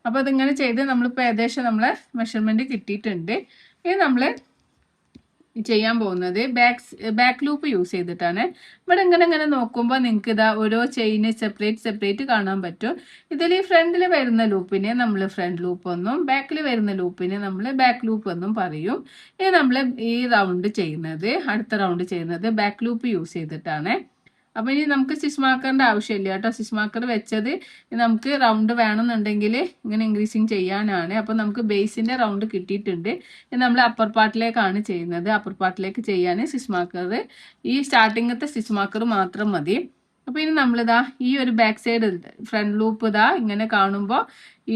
അപ്പോൾ അതിങ്ങനെ ചെയ്ത് നമ്മളിപ്പോൾ ഏകദേശം നമ്മളെ മെഷർമെൻറ്റ് കിട്ടിയിട്ടുണ്ട്. ഇനി നമ്മൾ ചെയ്യാൻ പോകുന്നത് ബാക്ക് ലൂപ്പ് യൂസ് ചെയ്തിട്ടാണ്. ഇവിടെ ഇങ്ങനെ നോക്കുമ്പോൾ നിങ്ങൾക്ക് ഇതാ ഓരോ ചെയിന് സെപ്പറേറ്റ് കാണാൻ പറ്റും. ഇതിൽ ഫ്രണ്ടിൽ വരുന്ന ലൂപ്പിനെ നമ്മൾ ഫ്രണ്ട് ലൂപ്പ് എന്നും ബാക്കിൽ വരുന്ന ലൂപ്പിനെ നമ്മൾ ബാക്ക് ലൂപ്പ് എന്നും പറയും. ഇനി നമ്മൾ ഈ റൗണ്ട് ചെയ്യുന്നത് അടുത്ത റൗണ്ട് ചെയ്യുന്നത് ബാക്ക് ലൂപ്പ് യൂസ് ചെയ്തിട്ടാണ്. അപ്പോൾ ഇനി നമുക്ക് സ്റ്റിച്ച് മാർക്കറിൻ്റെ ആവശ്യമില്ല കേട്ടോ. സ്റ്റിച്ച് മാർക്കർ വെച്ചത് നമുക്ക് റൗണ്ട് വേണമെന്നുണ്ടെങ്കിൽ ഇങ്ങനെ ഇൻക്രീസിങ് ചെയ്യാനാണ്. അപ്പോൾ നമുക്ക് ബേസിൻ്റെ റൗണ്ട് കിട്ടിയിട്ടുണ്ട്. ഇത് നമ്മൾ അപ്പർ പാർട്ടിലേക്കാണ് ചെയ്യുന്നത്. അപ്പർ പാർട്ടിലേക്ക് ചെയ്യാൻ സ്റ്റിച്ച് മാർക്കർ ഈ സ്റ്റാർട്ടിങ്ങത്തെ സ്റ്റിച്ച് മാർക്കർ മാത്രം മതി. അപ്പോൾ ഇനി നമ്മളിതാ ഈ ഒരു ബാക്ക് സൈഡ് ഫ്രണ്ട് ലൂപ്പ് ഇതാ ഇങ്ങനെ കാണുമ്പോൾ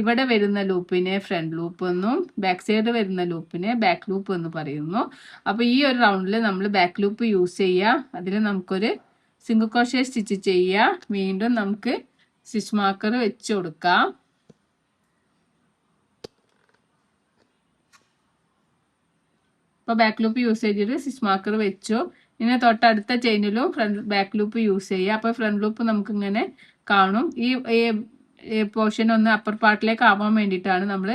ഇവിടെ വരുന്ന ലൂപ്പിനെ ഫ്രണ്ട് ലൂപ്പ് എന്നും ബാക്ക് സൈഡ് വരുന്ന ലൂപ്പിനെ ബാക്ക് ലൂപ്പ് എന്ന് പറയുന്നു. അപ്പോൾ ഈ ഒരു റൗണ്ടിൽ നമ്മൾ ബാക്ക് ലൂപ്പ് യൂസ് ചെയ്യുക. അതിൽ നമുക്കൊരു സിംഗിൾ ക്രോഷേ സ്റ്റിച്ച് ചെയ്യുക. വീണ്ടും നമുക്ക് സ്റ്റിച്ച് മാർക്കർ വെച്ച് കൊടുക്കാം. ഇപ്പോൾ ബാക്ക് ലൂപ്പ് യൂസ് ചെയ്തിട്ട് സ്റ്റിച്ച് മാർക്കർ വെച്ചു. ഇനി തൊട്ടടുത്ത ചെയിനിലും ബാക്ക് ലൂപ്പ് യൂസ് ചെയ്യുക. അപ്പോൾ ഫ്രണ്ട് ലൂപ്പ് നമുക്ക് ഇങ്ങനെ കാണും. ഈ പോർഷൻ ഒന്ന് അപ്പർ പാർട്ടിലേക്ക് ആവാൻ വേണ്ടിയിട്ടാണ് നമ്മൾ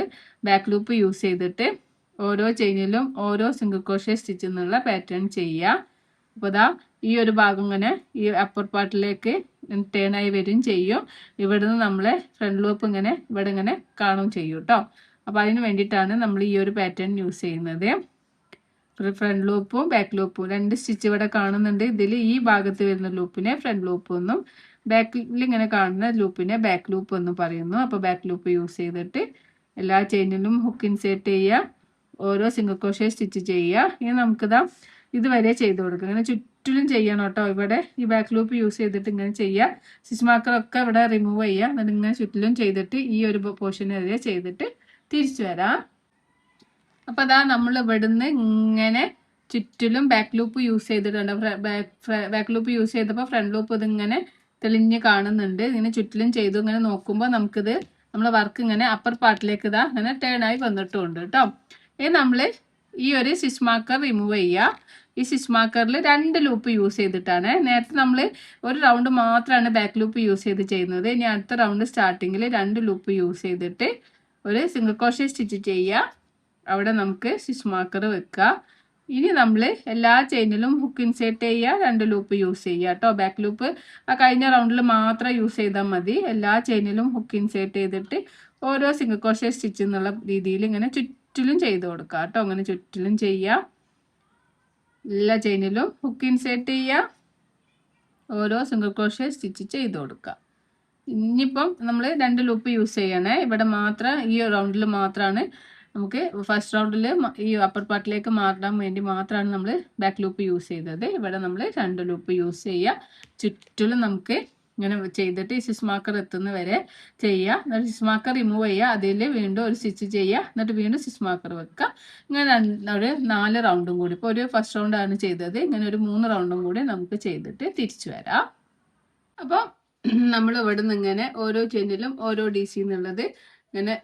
ബാക്ക് ലൂപ്പ് യൂസ് ചെയ്തിട്ട് ഓരോ ചെയിനിലും ഓരോ സിംഗിൾ ക്രോഷേ സ്റ്റിച്ച് എന്നുള്ള പാറ്റേൺ ചെയ്യുക. അപ്പോൾ ഇതാ ഈ ഒരു ഭാഗം ഇങ്ങനെ ഈ അപ്പർ പാർട്ടിലേക്ക് ടേൺ ആയി വരും ചെയ്യും. ഇവിടുന്ന് നമ്മളെ ഫ്രണ്ട് ലൂപ്പ് ഇങ്ങനെ ഇവിടെ ഇങ്ങനെ കാണും ചെയ്യും കേട്ടോ. അപ്പോൾ അതിന് വേണ്ടിയിട്ടാണ് നമ്മൾ ഈ ഒരു പാറ്റേൺ യൂസ് ചെയ്യുന്നത്. ഫ്രണ്ട് ലൂപ്പും ബാക്ക് ലൂപ്പും 2 സ്റ്റിച്ച് ഇവിടെ കാണുന്നുണ്ട്. ഇതിൽ ഈ ഭാഗത്ത് വരുന്ന ലൂപ്പിനെ ഫ്രണ്ട് ലൂപ്പ് എന്നും ബാക്കിൽ ഇങ്ങനെ കാണുന്ന ലൂപ്പിനെ ബാക്ക് ലൂപ്പ് എന്നും പറയുന്നു. അപ്പോൾ ബാക്ക് ലൂപ്പ് യൂസ് ചെയ്തിട്ട് എല്ലാ ചെയിനിലും ഹുക്ക് ഇൻസേർട്ട് ചെയ്യുക. ഓരോ സിംഗിൾ ക്രോഷേ സ്റ്റിച്ച് ചെയ്യുക. ഇനി നമുക്കിതാ ഇതുവരെ ചെയ്ത് കൊടുക്കുക. ഇങ്ങനെ ചുറ്റിലും ചെയ്യണം കേട്ടോ. ഇവിടെ ഈ ബാക്ക് ലൂപ്പ് യൂസ് ചെയ്തിട്ട് ഇങ്ങനെ ചെയ്യുക. സ്റ്റിച്ച് മാർക്കറൊക്കെ ഇവിടെ റിമൂവ് ചെയ്യുക. എന്നിട്ട് ഇങ്ങനെ ചുറ്റിലും ചെയ്തിട്ട് ഈ ഒരു പോർഷൻ വരെ ചെയ്തിട്ട് തിരിച്ചു വരാം. അപ്പോൾ അതാ നമ്മൾ ഇവിടുന്ന് ഇങ്ങനെ ചുറ്റിലും ബാക്ക് ലൂപ്പ് യൂസ് ചെയ്തിട്ടുണ്ട്. ബാക്ക് ലൂപ്പ് യൂസ് ചെയ്തപ്പോൾ ഫ്രണ്ട് ലൂപ്പ് ഇതിങ്ങനെ തെളിഞ്ഞ് കാണുന്നുണ്ട്. ഇങ്ങനെ ചുറ്റിലും ചെയ്തു. ഇങ്ങനെ നോക്കുമ്പോൾ നമുക്കിത് നമ്മളെ വർക്ക് ഇങ്ങനെ അപ്പർ പാർട്ടിലേക്ക് ഇതാ ഇങ്ങനെ ടേൺ ആയി വന്നിട്ടുണ്ട് കേട്ടോ. ഇനി നമ്മൾ ഈ ഒരു സ്റ്റിച്ച് മാർക്കർ റിമൂവ് ചെയ്യുക. ഈ സ്റ്റിച്ച് മാർക്കറിൽ 2 ലൂപ്പ് യൂസ് ചെയ്തിട്ടാണ്. നേരത്തെ നമ്മൾ ഒരു റൗണ്ട് മാത്രമാണ് ബാക്ക് ലൂപ്പ് യൂസ് ചെയ്ത് ചെയ്യുന്നത്. ഇനി അടുത്ത റൗണ്ട് സ്റ്റാർട്ടിങ്ങിൽ 2 ലൂപ്പ് യൂസ് ചെയ്തിട്ട് ഒരു സിംഗിൾ ക്രോഷേ സ്റ്റിച്ച് ചെയ്യുക. അവിടെ നമുക്ക് സ്റ്റിച്ച് മാർക്കർ വെക്കുക. ഇനി നമ്മൾ എല്ലാ ചെയിനിലും ഹുക്ക് ഇൻസേർട്ട് ചെയ്യുക. 2 ലൂപ്പ് യൂസ് ചെയ്യുക കേട്ടോ. ബാക്ക് ലൂപ്പ് ആ കഴിഞ്ഞ റൗണ്ടിൽ മാത്രം യൂസ് ചെയ്താൽ മതി. എല്ലാ ചെയിനിലും ഹുക്ക് ഇൻസേർട്ട് ചെയ്തിട്ട് ഓരോ സിംഗിൾ ക്രോഷേ സ്റ്റിച്ച് എന്നുള്ള രീതിയിൽ ഇങ്ങനെ ചുറ്റിലും ചെയ്ത് കൊടുക്കുക കേട്ടോ. അങ്ങനെ ചുറ്റിലും ചെയ്യുക. എല്ലാ ചെയിനിലും ഹുക്ക് ഇൻസേർട്ട് ചെയ്യുക. ഓരോ സിംഗിൾ ക്രോഷേ സ്റ്റിച്ച് ചെയ്ത് കൊടുക്കുക. ഇനിയിപ്പം നമ്മൾ 2 ലൂപ്പ് യൂസ് ചെയ്യണേ. ഇവിടെ മാത്രം ഈ റൗണ്ടിൽ മാത്രമാണ് നമുക്ക് ഫസ്റ്റ് റൗണ്ടിൽ ഈ അപ്പർ പാർട്ടിലേക്ക് മാറാൻ വേണ്ടി മാത്രമാണ് നമ്മൾ ബാക്ക് ലൂപ്പ് യൂസ് ചെയ്തത്. ഇവിടെ നമ്മൾ 2 ലൂപ്പ് യൂസ് ചെയ്യുക. ചുറ്റിലും നമുക്ക് ഇങ്ങനെ ചെയ്തിട്ട് ഈ സ്റ്റിച്ച് മാർക്കർ എത്തുന്ന വരെ ചെയ്യുക. എന്നിട്ട് സ്റ്റിച്ച് മാർക്കർ റിമൂവ് ചെയ്യുക. അതിൽ വീണ്ടും ഒരു സ്റ്റിച്ച് ചെയ്യുക. എന്നിട്ട് വീണ്ടും സ്റ്റിച്ച് മാർക്കർ വെക്കുക. ഇങ്ങനെ ഒരു 4 റൗണ്ടും കൂടി. ഇപ്പോൾ ഒരു ഫസ്റ്റ് റൗണ്ടാണ് ചെയ്തത്. ഇങ്ങനെ ഒരു 3 റൗണ്ടും കൂടി നമുക്ക് ചെയ്തിട്ട് തിരിച്ചു വരാം. അപ്പോൾ നമ്മൾ ഇവിടെ നിന്ന് ഇങ്ങനെ ഓരോ ചെയിനിലും ഓരോ DC എന്നുള്ളത് ഇങ്ങനെ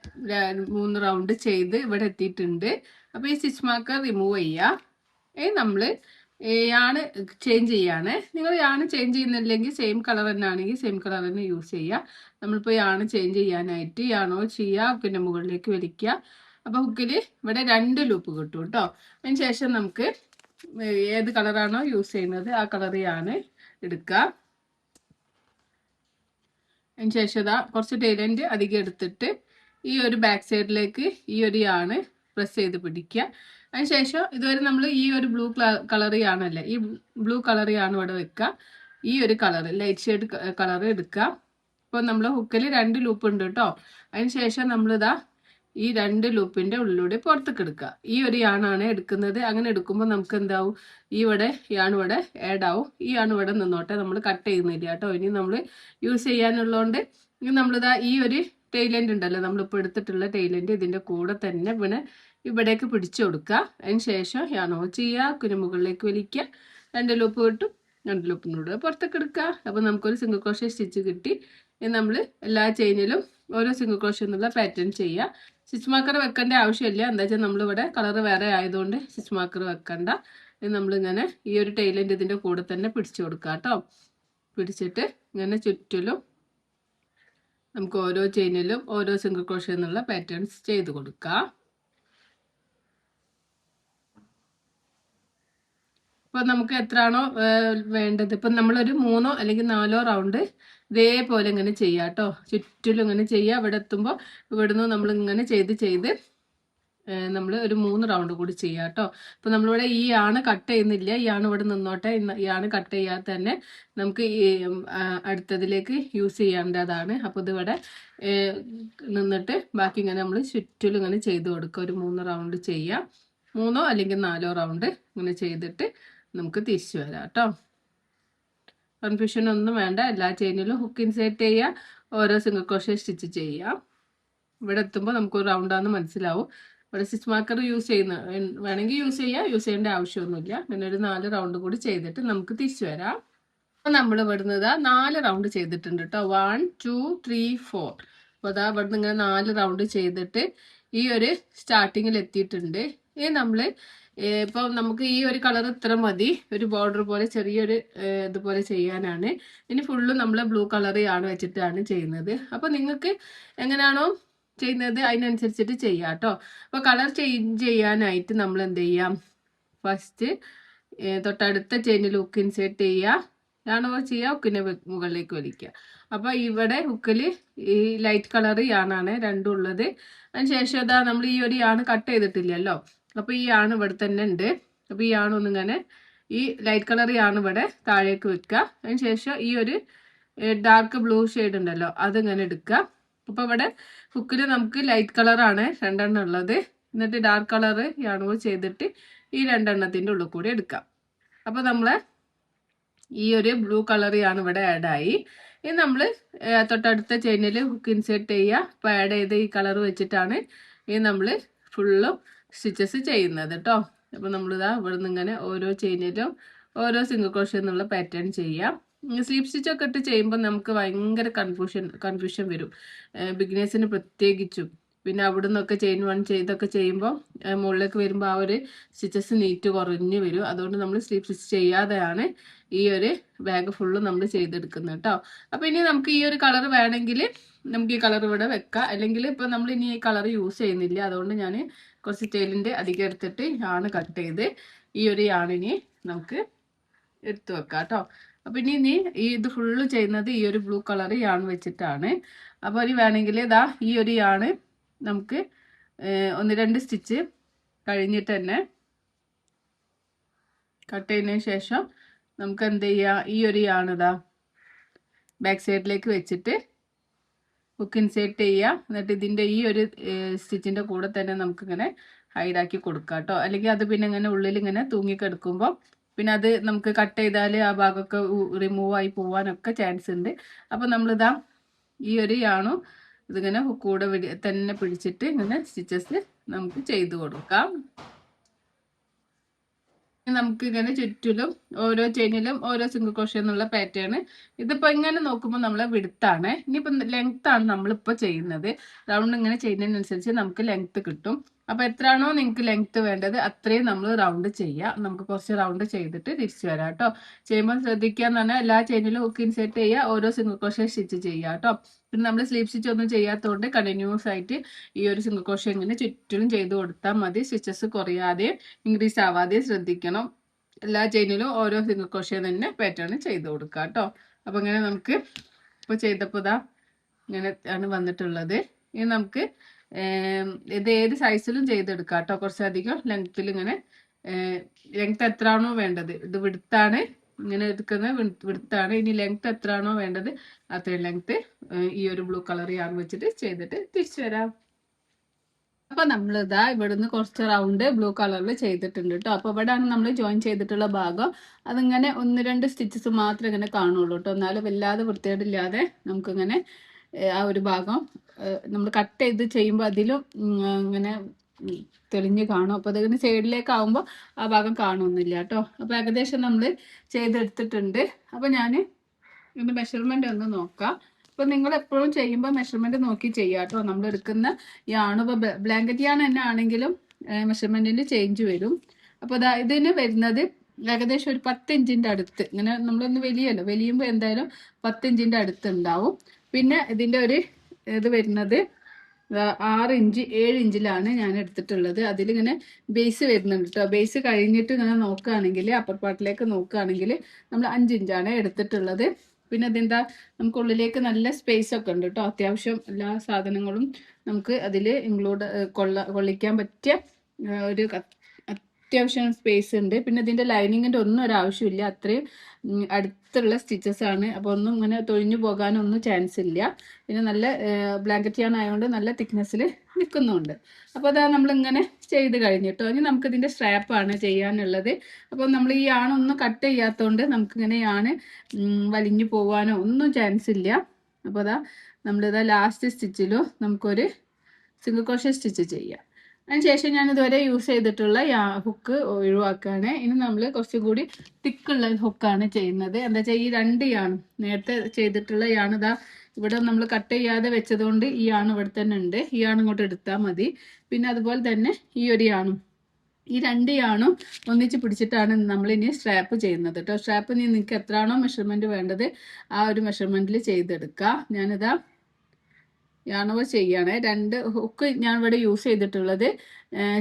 3 റൗണ്ട് ചെയ്ത് ഇവിടെ എത്തിയിട്ടുണ്ട്. അപ്പോൾ ഈ സ്റ്റിച്ച് മാർക്കർ റിമൂവ് ചെയ്യുക. നമ്മൾ യാണ് ചേഞ്ച് ചെയ്യാണ്. നിങ്ങൾ യാണ് ചേഞ്ച് ചെയ്യുന്നില്ലെങ്കിൽ സെയിം കളർ തന്നെ ആണെങ്കിൽ സെയിം കളർ തന്നെ യൂസ് ചെയ്യുക. നമ്മളിപ്പോൾ യാണ് ചേഞ്ച് ചെയ്യാനായിട്ട് യാണോ ചെയ്യുക. ഹുക്കിൻ്റെ മുകളിലേക്ക് വലിക്കുക. അപ്പോൾ ഹുക്കിൽ ഇവിടെ 2 ലൂപ്പ് കിട്ടും കേട്ടോ. അതിന് ശേഷം നമുക്ക് ഏത് കളറാണോ യൂസ് ചെയ്യുന്നത് ആ കളർ യാണ് എടുക്കുക. അതിന് ശേഷം ഇതാ കുറച്ച് ടൈലൻറ്റ് അധികം എടുത്തിട്ട് ഈ ഒരു ബാക്ക് സൈഡിലേക്ക് ഈ ഒരു യാണ് പ്രസ് ചെയ്ത് പിടിക്കുക. അതിനുശേഷം ഇതുവരെ നമ്മൾ ഈ ഒരു ബ്ലൂ കളർ യാണല്ലേ, ഈ ബ്ലൂ കളർ യാണ് ഇവിടെ വെക്കുക. ഈ ഒരു കളർ ലൈറ്റ് ഷെയ്ഡ് കളർ എടുക്കുക. ഇപ്പോൾ നമ്മൾ ഹുക്കിൽ 2 ലൂപ്പ് ഉണ്ട് കേട്ടോ. അതിനുശേഷം നമ്മളിതാ ഈ 2 ലൂപ്പിൻ്റെ ഉള്ളിലൂടെ പുറത്തേക്ക് എടുക്കുക. ഈ ഒരു യാണാണ് എടുക്കുന്നത്. അങ്ങനെ എടുക്കുമ്പോൾ നമുക്ക് എന്താവും, ഈ യാണ് ആഡ് ആവും. ഈ യാണ് ഇവിടെ നിന്നോട്ടെ, നമ്മൾ കട്ട് ചെയ്യുന്നില്ല കേട്ടോ. ഇനി നമ്മൾ യൂസ് ചെയ്യാനുള്ളതുകൊണ്ട് ഇനി നമ്മളിതാ ഈ ഒരു ടൈലൻഡ് ഉണ്ടല്ലോ, നമ്മളിപ്പോൾ എടുത്തിട്ടുള്ള ടൈലൻഡ് ഇതിൻ്റെ കൂടെ തന്നെ ഇവിടേക്ക് പിടിച്ചു കൊടുക്കുക. അതിന് ശേഷം യാണോ ചെയ്യുക, കുരു മുകളിലേക്ക് വലിക്കുക. 2 ലൂപ്പ് കിട്ടും. 2 ലൂപ്പിനൂടെ പുറത്തേക്ക് എടുക്കുക. അപ്പോൾ നമുക്കൊരു സിംഗിൾ ക്രോഷേ സ്റ്റിച്ച് കിട്ടി. നമ്മൾ എല്ലാ ചെയിനിലും ഓരോ സിംഗിൾ ക്രോഷ്യ എന്നുള്ള പാറ്റേൺ ചെയ്യുക. സ്റ്റിച്ച് മാർക്കർ വെക്കേണ്ട ആവശ്യമില്ല. എന്താ വെച്ചാൽ നമ്മളിവിടെ കളർ വേറെ ആയതുകൊണ്ട് സ്റ്റിച്ച് മാർക്കർ വെക്കണ്ട. നമ്മളിങ്ങനെ ഈ ഒരു ടൈലിൻ്റെ ഇതിൻ്റെ കൂടെ തന്നെ പിടിച്ചു കൊടുക്കുക കേട്ടോ. പിടിച്ചിട്ട് ഇങ്ങനെ ചുറ്റിലും നമുക്ക് ഓരോ ചെയിനിലും ഓരോ സിംഗിൾ ക്രോഷ്യ എന്നുള്ള പാറ്റേൺസ് ചെയ്ത് കൊടുക്കാം. അപ്പോൾ നമുക്ക് എത്രയാണോ വേണ്ടത്, ഇപ്പം നമ്മളൊരു 3 അല്ലെങ്കിൽ 4 റൗണ്ട് ഇതേപോലെ ഇങ്ങനെ ചെയ്യാം കേട്ടോ. ചുറ്റിലും ഇങ്ങനെ ചെയ്യുക. ഇവിടെ എത്തുമ്പോൾ ഇവിടുന്ന് നമ്മൾ ഇങ്ങനെ ചെയ്ത് നമ്മൾ ഒരു 3 റൗണ്ട് കൂടി ചെയ്യാം കേട്ടോ. അപ്പോൾ നമ്മളിവിടെ ഈ ആണ് കട്ട് ചെയ്യുന്നില്ല, ഈ ആണ് ഇവിടെ നിന്നോട്ടെ. ഈ ആണ് കട്ട് ചെയ്യാതെ തന്നെ നമുക്ക് ഈ അടുത്തതിലേക്ക് യൂസ് ചെയ്യേണ്ടതാണ്. അപ്പോൾ ഇതിവിടെ നിന്നിട്ട് ബാക്കി ഇങ്ങനെ നമ്മൾ ചുറ്റിലും ഇങ്ങനെ ചെയ്ത് കൊടുക്കുക. ഒരു 3 റൗണ്ട് ചെയ്യാം. 3 അല്ലെങ്കിൽ 4 റൗണ്ട് ഇങ്ങനെ ചെയ്തിട്ട് നമുക്ക് തിരിച്ചു വരാം കേട്ടോ. കൺഫ്യൂഷൻ ഒന്നും വേണ്ട. എല്ലാ ചെയിനിലും ഹുക്ക് ഇൻസേർട്ട് ചെയ്യുക, ഓരോ സിംഗിൾ ക്രോഷ്യ സ്റ്റിച്ച് ചെയ്യാം. ഇവിടെ എത്തുമ്പോൾ നമുക്ക് ഒരു റൗണ്ടാന്ന് മനസ്സിലാവും. ഇവിടെ സ്റ്റിച്ച് മാർക്കർ യൂസ് ചെയ്യുന്ന വേണമെങ്കിൽ യൂസ് ചെയ്യേണ്ട ആവശ്യമൊന്നുമില്ല. പിന്നെ ഒരു 4 റൗണ്ട് കൂടി ചെയ്തിട്ട് നമുക്ക് തിരിച്ചു വരാം. അപ്പോൾ നമ്മൾ ഇവിടുന്ന് 4 റൗണ്ട് ചെയ്തിട്ടുണ്ട് കേട്ടോ. 1 2 3 4. അപ്പോൾ അതാ ഇവിടുന്ന് ഇങ്ങനെ 4 റൗണ്ട് ചെയ്തിട്ട് ഈ ഒരു സ്റ്റാർട്ടിങ്ങിൽ എത്തിയിട്ടുണ്ട്. ഈ നമ്മൾ ഇപ്പോൾ നമുക്ക് ഈ ഒരു കളർ ഇത്ര മതി, ഒരു ബോർഡർ പോലെ ചെറിയൊരു ഇതുപോലെ ചെയ്യാനാണ്. ഇനി ഫുള്ളും നമ്മൾ ബ്ലൂ കളറാണ് വെച്ചിട്ടാണ് ചെയ്യുന്നത്. അപ്പോൾ നിങ്ങൾക്ക് എങ്ങനെയാണോ ചെയ്യുന്നത് അതിനനുസരിച്ചിട്ട് ചെയ്യാം കേട്ടോ. അപ്പോൾ കളർ ചേഞ്ച് ചെയ്യാനായിട്ട് നമ്മൾ എന്ത് ചെയ്യാം, ഫസ്റ്റ് തൊട്ടടുത്ത ചെയിനിൽ ഹുക്ക് ഇൻസേർട്ട് ചെയ്യുക. യാണോ ചെയ്യുക, ഹുക്കിനെ മുകളിലേക്ക് വലിക്കുക. അപ്പോൾ ഇവിടെ ഹുക്കിൽ ഈ ലൈറ്റ് കളർ യാണാണ് രണ്ടും ഉള്ളത്. അതിനുശേഷം ഇതാ നമ്മൾ ഈ ഒരു യാണ് കട്ട് ചെയ്തിട്ടില്ലല്ലോ. അപ്പോൾ ഈ യാണ് ഇവിടെ തന്നെ ഉണ്ട്. അപ്പോൾ ഈ യാണൊന്നിങ്ങനെ ഈ ലൈറ്റ് കളർ യാണ് ഇവിടെ താഴേക്ക് വെക്കുക. അതിനുശേഷം ഈ ഒരു ഡാർക്ക് ബ്ലൂ ഷെയ്ഡ് ഉണ്ടല്ലോ അതിങ്ങനെ എടുക്കുക. അപ്പോൾ ഇവിടെ ഹുക്കിൽ നമുക്ക് ലൈറ്റ് കളറാണ് 2 എണ്ണം ഉള്ളത്. എന്നിട്ട് ഡാർക്ക് കളർ യാണ് ചെയ്തിട്ട് ഈ 2 എണ്ണത്തിൻ്റെ ഉള്ളിൽ കൂടി എടുക്കാം. അപ്പോൾ നമ്മൾ ഈ ഒരു ബ്ലൂ കളർ യാണ് ഇവിടെ ആഡായി. ഇനി നമ്മൾ തൊട്ടടുത്ത ചെയിനിൽ ഹുക്ക് ഇൻസേർട്ട് ചെയ്യുക. അപ്പോൾ ആഡ് ചെയ്ത് ഈ കളർ വെച്ചിട്ടാണ് ഈ നമ്മൾ ഫുള്ളും സ്റ്റിച്ചസ് ചെയ്യുന്നത് കേട്ടോ. അപ്പോൾ നമ്മളിതാ ഇവിടെ നിന്ന് ഇങ്ങനെ ഓരോ ചെയിനിലും ഓരോ സിംഗിൾ ക്രോഷ്യ എന്നുള്ള പാറ്റേൺ ചെയ്യാം. സ്ലീപ്പ് സ്റ്റിച്ചൊക്കെ ഇട്ട് ചെയ്യുമ്പോൾ നമുക്ക് ഭയങ്കര കൺഫ്യൂഷൻ വരും, ബിഗിനേഴ്സിന് പ്രത്യേകിച്ചും. പിന്നെ അവിടെ നിന്നൊക്കെ ചെയിൻ 1 ചെയ്തൊക്കെ ചെയ്യുമ്പോൾ മുകളിലേക്ക് വരുമ്പോൾ ആ ഒരു സ്റ്റിച്ചസ് നീറ്റ് കുറഞ്ഞു വരും. അതുകൊണ്ട് നമ്മൾ സ്ലീപ്പ് സ്റ്റിച്ച് ചെയ്യാതെയാണ് ഈ ഒരു ബാഗ് ഫുള്ള് നമ്മൾ ചെയ്തെടുക്കുന്നത് കേട്ടോ. അപ്പോൾ ഇനി നമുക്ക് ഈ ഒരു കളർ വേണമെങ്കിൽ നമുക്ക് ഈ കളർ ഇവിടെ വെക്കാം. അല്ലെങ്കിൽ ഇപ്പോൾ നമ്മൾ ഇനി ഈ കളർ യൂസ് ചെയ്യുന്നില്ല. അതുകൊണ്ട് ഞാൻ കുറച്ച് ടെയിലിൻ്റെ അധികം എടുത്തിട്ട് യാണ് കട്ട് ചെയ്ത് ഈ ഒരു യാണിനി നമുക്ക് എടുത്തു വെക്കാം കേട്ടോ. അപ്പോൾ ഇനി ഇത് ഫുള്ള് ചെയ്യുന്നത് ഈ ഒരു ബ്ലൂ കളർ യാൺ വെച്ചിട്ടാണ്. അപ്പോൾ ഇനി വേണമെങ്കിൽ ഇതാ ഈ ഒരു യാണ് നമുക്ക് 1-2 സ്റ്റിച്ച് കഴിഞ്ഞിട്ട് തന്നെ കട്ട് ചെയ്തതിന് ശേഷം നമുക്ക് എന്ത് ചെയ്യാം, ഈ ഒരു യാണിതാ ബാക്ക് സൈഡിലേക്ക് വെച്ചിട്ട് ഹുക്ക് ഇൻസേർട്ട് ചെയ്യുക. എന്നിട്ട് ഇതിൻ്റെ ഈ ഒരു സ്റ്റിച്ചിൻ്റെ കൂടെ തന്നെ നമുക്കിങ്ങനെ ഹൈഡാക്കി കൊടുക്കാം കേട്ടോ. അല്ലെങ്കിൽ അത് പിന്നെ ഇങ്ങനെ ഉള്ളിൽ ഇങ്ങനെ തൂങ്ങിക്കെടുക്കുമ്പോൾ പിന്നെ അത് നമുക്ക് കട്ട് ചെയ്താൽ ആ ഭാഗമൊക്കെ റിമൂവ് ആയി പോവാനൊക്കെ ചാൻസ് ഉണ്ട്. അപ്പോൾ നമ്മളിതാ ഈ ഒരു യാണും ഇതിങ്ങനെ കൂടെ തന്നെ പിടിച്ചിട്ട് ഇങ്ങനെ സ്റ്റിച്ചസ് നമുക്ക് ചെയ്ത് കൊടുക്കാം. നമുക്ക് ഇങ്ങനെ ചുറ്റിലും ഓരോ ചെയിനിലും ഓരോ സിംഗിൾ ക്രോഷ്യ എന്നുള്ള പാറ്റേൺ. ഇതിപ്പോൾ ഇങ്ങനെ നോക്കുമ്പോൾ നമ്മളെ വിടുത്താണ്. ഇനിയിപ്പോൾ ലെങ്ത് ആണ് നമ്മളിപ്പോൾ ചെയ്യുന്നത്. റൗണ്ട് ഇങ്ങനെ ചെയ്യുന്നതിനനുസരിച്ച് നമുക്ക് ലെങ്ത് കിട്ടും. അപ്പോൾ എത്രയാണോ നിങ്ങൾക്ക് ലെങ്ത് വേണ്ടത് അത്രയും നമ്മൾ റൗണ്ട് ചെയ്യുക. നമുക്ക് കുറച്ച് റൗണ്ട് ചെയ്തിട്ട് തിരിച്ചു വരാം കേട്ടോ. ചെയ്യുമ്പോൾ ശ്രദ്ധിക്കുക എന്ന് പറഞ്ഞാൽ എല്ലാ ചെയിനിലും ഹുക്ക് ഇൻസേർട്ട് ചെയ്യുക, ഓരോ സിംഗിൾ ക്രോഷ്യ സ്റ്റിച്ച് ചെയ്യുക കേട്ടോ. പിന്നെ നമ്മൾ സ്ലീപ്പ് സ്റ്റിച്ച് ഒന്നും ചെയ്യാത്തതുകൊണ്ട് കണ്ടിന്യൂസ് ആയിട്ട് ഈ ഒരു സിംഗിൾ ക്രോഷ്യ ഇങ്ങനെ ചുറ്റിലും ചെയ്ത് കൊടുത്താൽ മതി. സ്റ്റിച്ചസ് കുറയാതെ ഇൻക്രീസ് ആവാതെ ശ്രദ്ധിക്കണം. എല്ലാ ചെയിനിലും ഓരോ സിംഗിൾ ക്രോഷ്യ തന്നെ പാറ്റേൺ ചെയ്ത് കൊടുക്കുക കേട്ടോ. അപ്പോൾ ഇങ്ങനെ നമുക്ക് ഇപ്പോൾ ചെയ്തപ്പോൾ ഇതാ ഇങ്ങനെ ആണ് വന്നിട്ടുള്ളത്. ഇനി നമുക്ക് ഇത് ഏത് സൈസിലും ചെയ്തെടുക്കാം കേട്ടോ. കുറച്ചധികം ലെങ്ത്തിൽ ഇങ്ങനെ ലെങ്ത് എത്രയാണോ വേണ്ടത്, ഇത് വിടുത്താണ് ഇങ്ങനെ എടുക്കുന്നത് വിടുത്താണ്. ഇനി ലെങ്ത് എത്രയാണോ വേണ്ടത് അത്രയും ലെങ്ത് ഈ ഒരു ബ്ലൂ കളർ യാൺ വെച്ചിട്ട് ചെയ്തിട്ട് തിരിച്ചു വരാം. അപ്പോൾ നമ്മളിതാ ഇവിടുന്ന് കുറച്ച് റൗണ്ട് ബ്ലൂ കളറിൽ ചെയ്തിട്ടുണ്ട് കേട്ടോ. അപ്പോൾ ഇവിടെയാണ് നമ്മൾ ജോയിൻ ചെയ്തിട്ടുള്ള ഭാഗം. അതിങ്ങനെ 1-2 സ്റ്റിച്ചസ് മാത്രമേ ഇങ്ങനെ കാണുള്ളൂ കേട്ടോ. എന്നാലും വല്ലാതെ വൃത്തികേടില്ലാതെ നമുക്കിങ്ങനെ ആ ഒരു ഭാഗം നമ്മൾ കട്ട് ചെയ്ത് ചെയ്യുമ്പോൾ അതിലും ഇങ്ങനെ തെളിഞ്ഞ് കാണും. അപ്പോൾ അതിങ്ങനെ സൈഡിലേക്ക് ആകുമ്പോൾ ആ ഭാഗം കാണുന്നില്ല കേട്ടോ. അപ്പോൾ ഏകദേശം നമ്മൾ ചെയ്തെടുത്തിട്ടുണ്ട്. അപ്പോൾ ഞാൻ ഇതിൻ്റെ മെഷർമെൻ്റ് ഒന്ന് നോക്കാം. അപ്പോൾ നിങ്ങൾ എപ്പോഴും ചെയ്യുമ്പോൾ മെഷർമെന്റ് നോക്കി ചെയ്യുക കേട്ടോ. നമ്മൾ എടുക്കുന്ന യാണ് ഇപ്പോൾ ബ്ലാങ്കറ്റ് യാണ് തന്നെ ആണെങ്കിലും മെഷർമെന്റിന് ചേഞ്ച് വരും. അപ്പോൾ ഇതിന് വരുന്നത് ഏകദേശം ഒരു 10 ഇഞ്ചിന്റെ അടുത്ത്. ഇങ്ങനെ നമ്മളൊന്ന് വലിയല്ലോ, വലിയുമ്പോൾ എന്തായാലും 10 ഇഞ്ചിന്റെ അടുത്ത് ഉണ്ടാവും. പിന്നെ ഇതിന്റെ ഒരു ഇത് വരുന്നത് 6 ഇഞ്ച് 7 ഇഞ്ചിലാണ് ഞാൻ എടുത്തിട്ടുള്ളത്. അതിലിങ്ങനെ ബേസ് വരുന്നുണ്ട് കേട്ടോ. ബേസ് കഴിഞ്ഞിട്ട് ഇങ്ങനെ നോക്കുകയാണെങ്കിൽ അപ്പർ പാർട്ടിലേക്ക് നോക്കുകയാണെങ്കിൽ നമ്മൾ 5 ഇഞ്ചാണ് എടുത്തിട്ടുള്ളത്. പിന്നെ അതെന്താ, നമുക്ക് ഉള്ളിലേക്ക് നല്ല സ്പേസ് ഒക്കെ ഉണ്ട് കേട്ടോ. അത്യാവശ്യം എല്ലാ സാധനങ്ങളും നമുക്ക് അതിൽ കൊള്ളിക്കാൻ പറ്റിയ ഒരു അത്യാവശ്യം സ്പേസ് ഉണ്ട്. പിന്നെ ഇതിന്റെ ലൈനിങ്ങിന്റെ ഒന്നും ഒരു ആവശ്യമില്ല, അത്രയും അടുത്തുള്ള സ്റ്റിച്ചസ് ആണ്. അപ്പോൾ ഒന്നും ഇങ്ങനെ തൊഴിഞ്ഞു പോകാനൊന്നും ചാൻസ് ഇല്ല. പിന്നെ നല്ല ബ്ലാങ്കറ്റ് യാണ് ആയതുകൊണ്ട് നല്ല തിക്നെസ്സിൽ നിൽക്കുന്നുണ്ട്. അപ്പോൾ അതാ നമ്മളിങ്ങനെ ചെയ്ത് കഴിഞ്ഞിട്ടോ. ഇനി നമുക്ക് ഇതിന്റെ സ്ട്രാപ്പാണ് ചെയ്യാനുള്ളത്. അപ്പോൾ നമ്മൾ ഈ യാണൊന്നും കട്ട് ചെയ്യാത്തതുകൊണ്ട് നമുക്കിങ്ങനെ യാണ് വലിഞ്ഞു പോകാനോ ഒന്നും ചാൻസ് ഇല്ല. അപ്പോൾ അതാ നമ്മളിതാ ലാസ്റ്റ് സ്റ്റിച്ചിലും നമുക്കൊരു സിംഗിൾ ക്രോഷേ സ്റ്റിച്ച് ചെയ്യാം. അതിനുശേഷം ഞാൻ ഇതുവരെ യൂസ് ചെയ്തിട്ടുള്ള ഹുക്ക് ഒഴിവാക്കുകയാണ്. ഇനി നമ്മൾ കുറച്ചുകൂടി തിക്കുള്ള ഹുക്കാണ് ചെയ്യുന്നത്. എന്താ വെച്ചാൽ ഈ 2 യാണ് നേരത്തെ ചെയ്തിട്ടുള്ള യാണിതാ ഇവിടെ നമ്മൾ കട്ട് ചെയ്യാതെ വെച്ചതുകൊണ്ട് ഈ യാണ് ഇവിടെ തന്നെ ഉണ്ട്. ഈ യാണ് ഇങ്ങോട്ട് എടുത്താൽ മതി. പിന്നെ അതുപോലെ തന്നെ ഈ ഒരു യാണും, ഈ 2 യാണും ഒന്നിച്ച് പിടിച്ചിട്ടാണ് നമ്മൾ ഇനി സ്ട്രാപ്പ് ചെയ്യുന്നത് കേട്ടോ. സ്ട്രാപ്പ് നിങ്ങൾക്ക് എത്രയാണോ മെഷർമെന്റ് വേണ്ടത് ആ ഒരു മെഷർമെന്റിൽ ചെയ്തെടുക്കുക. ഞാനിതാ യാണോ ചെയ്യാണ്. 2 ഹുക്ക് ഞാൻ ഇവിടെ യൂസ് ചെയ്തിട്ടുള്ളത്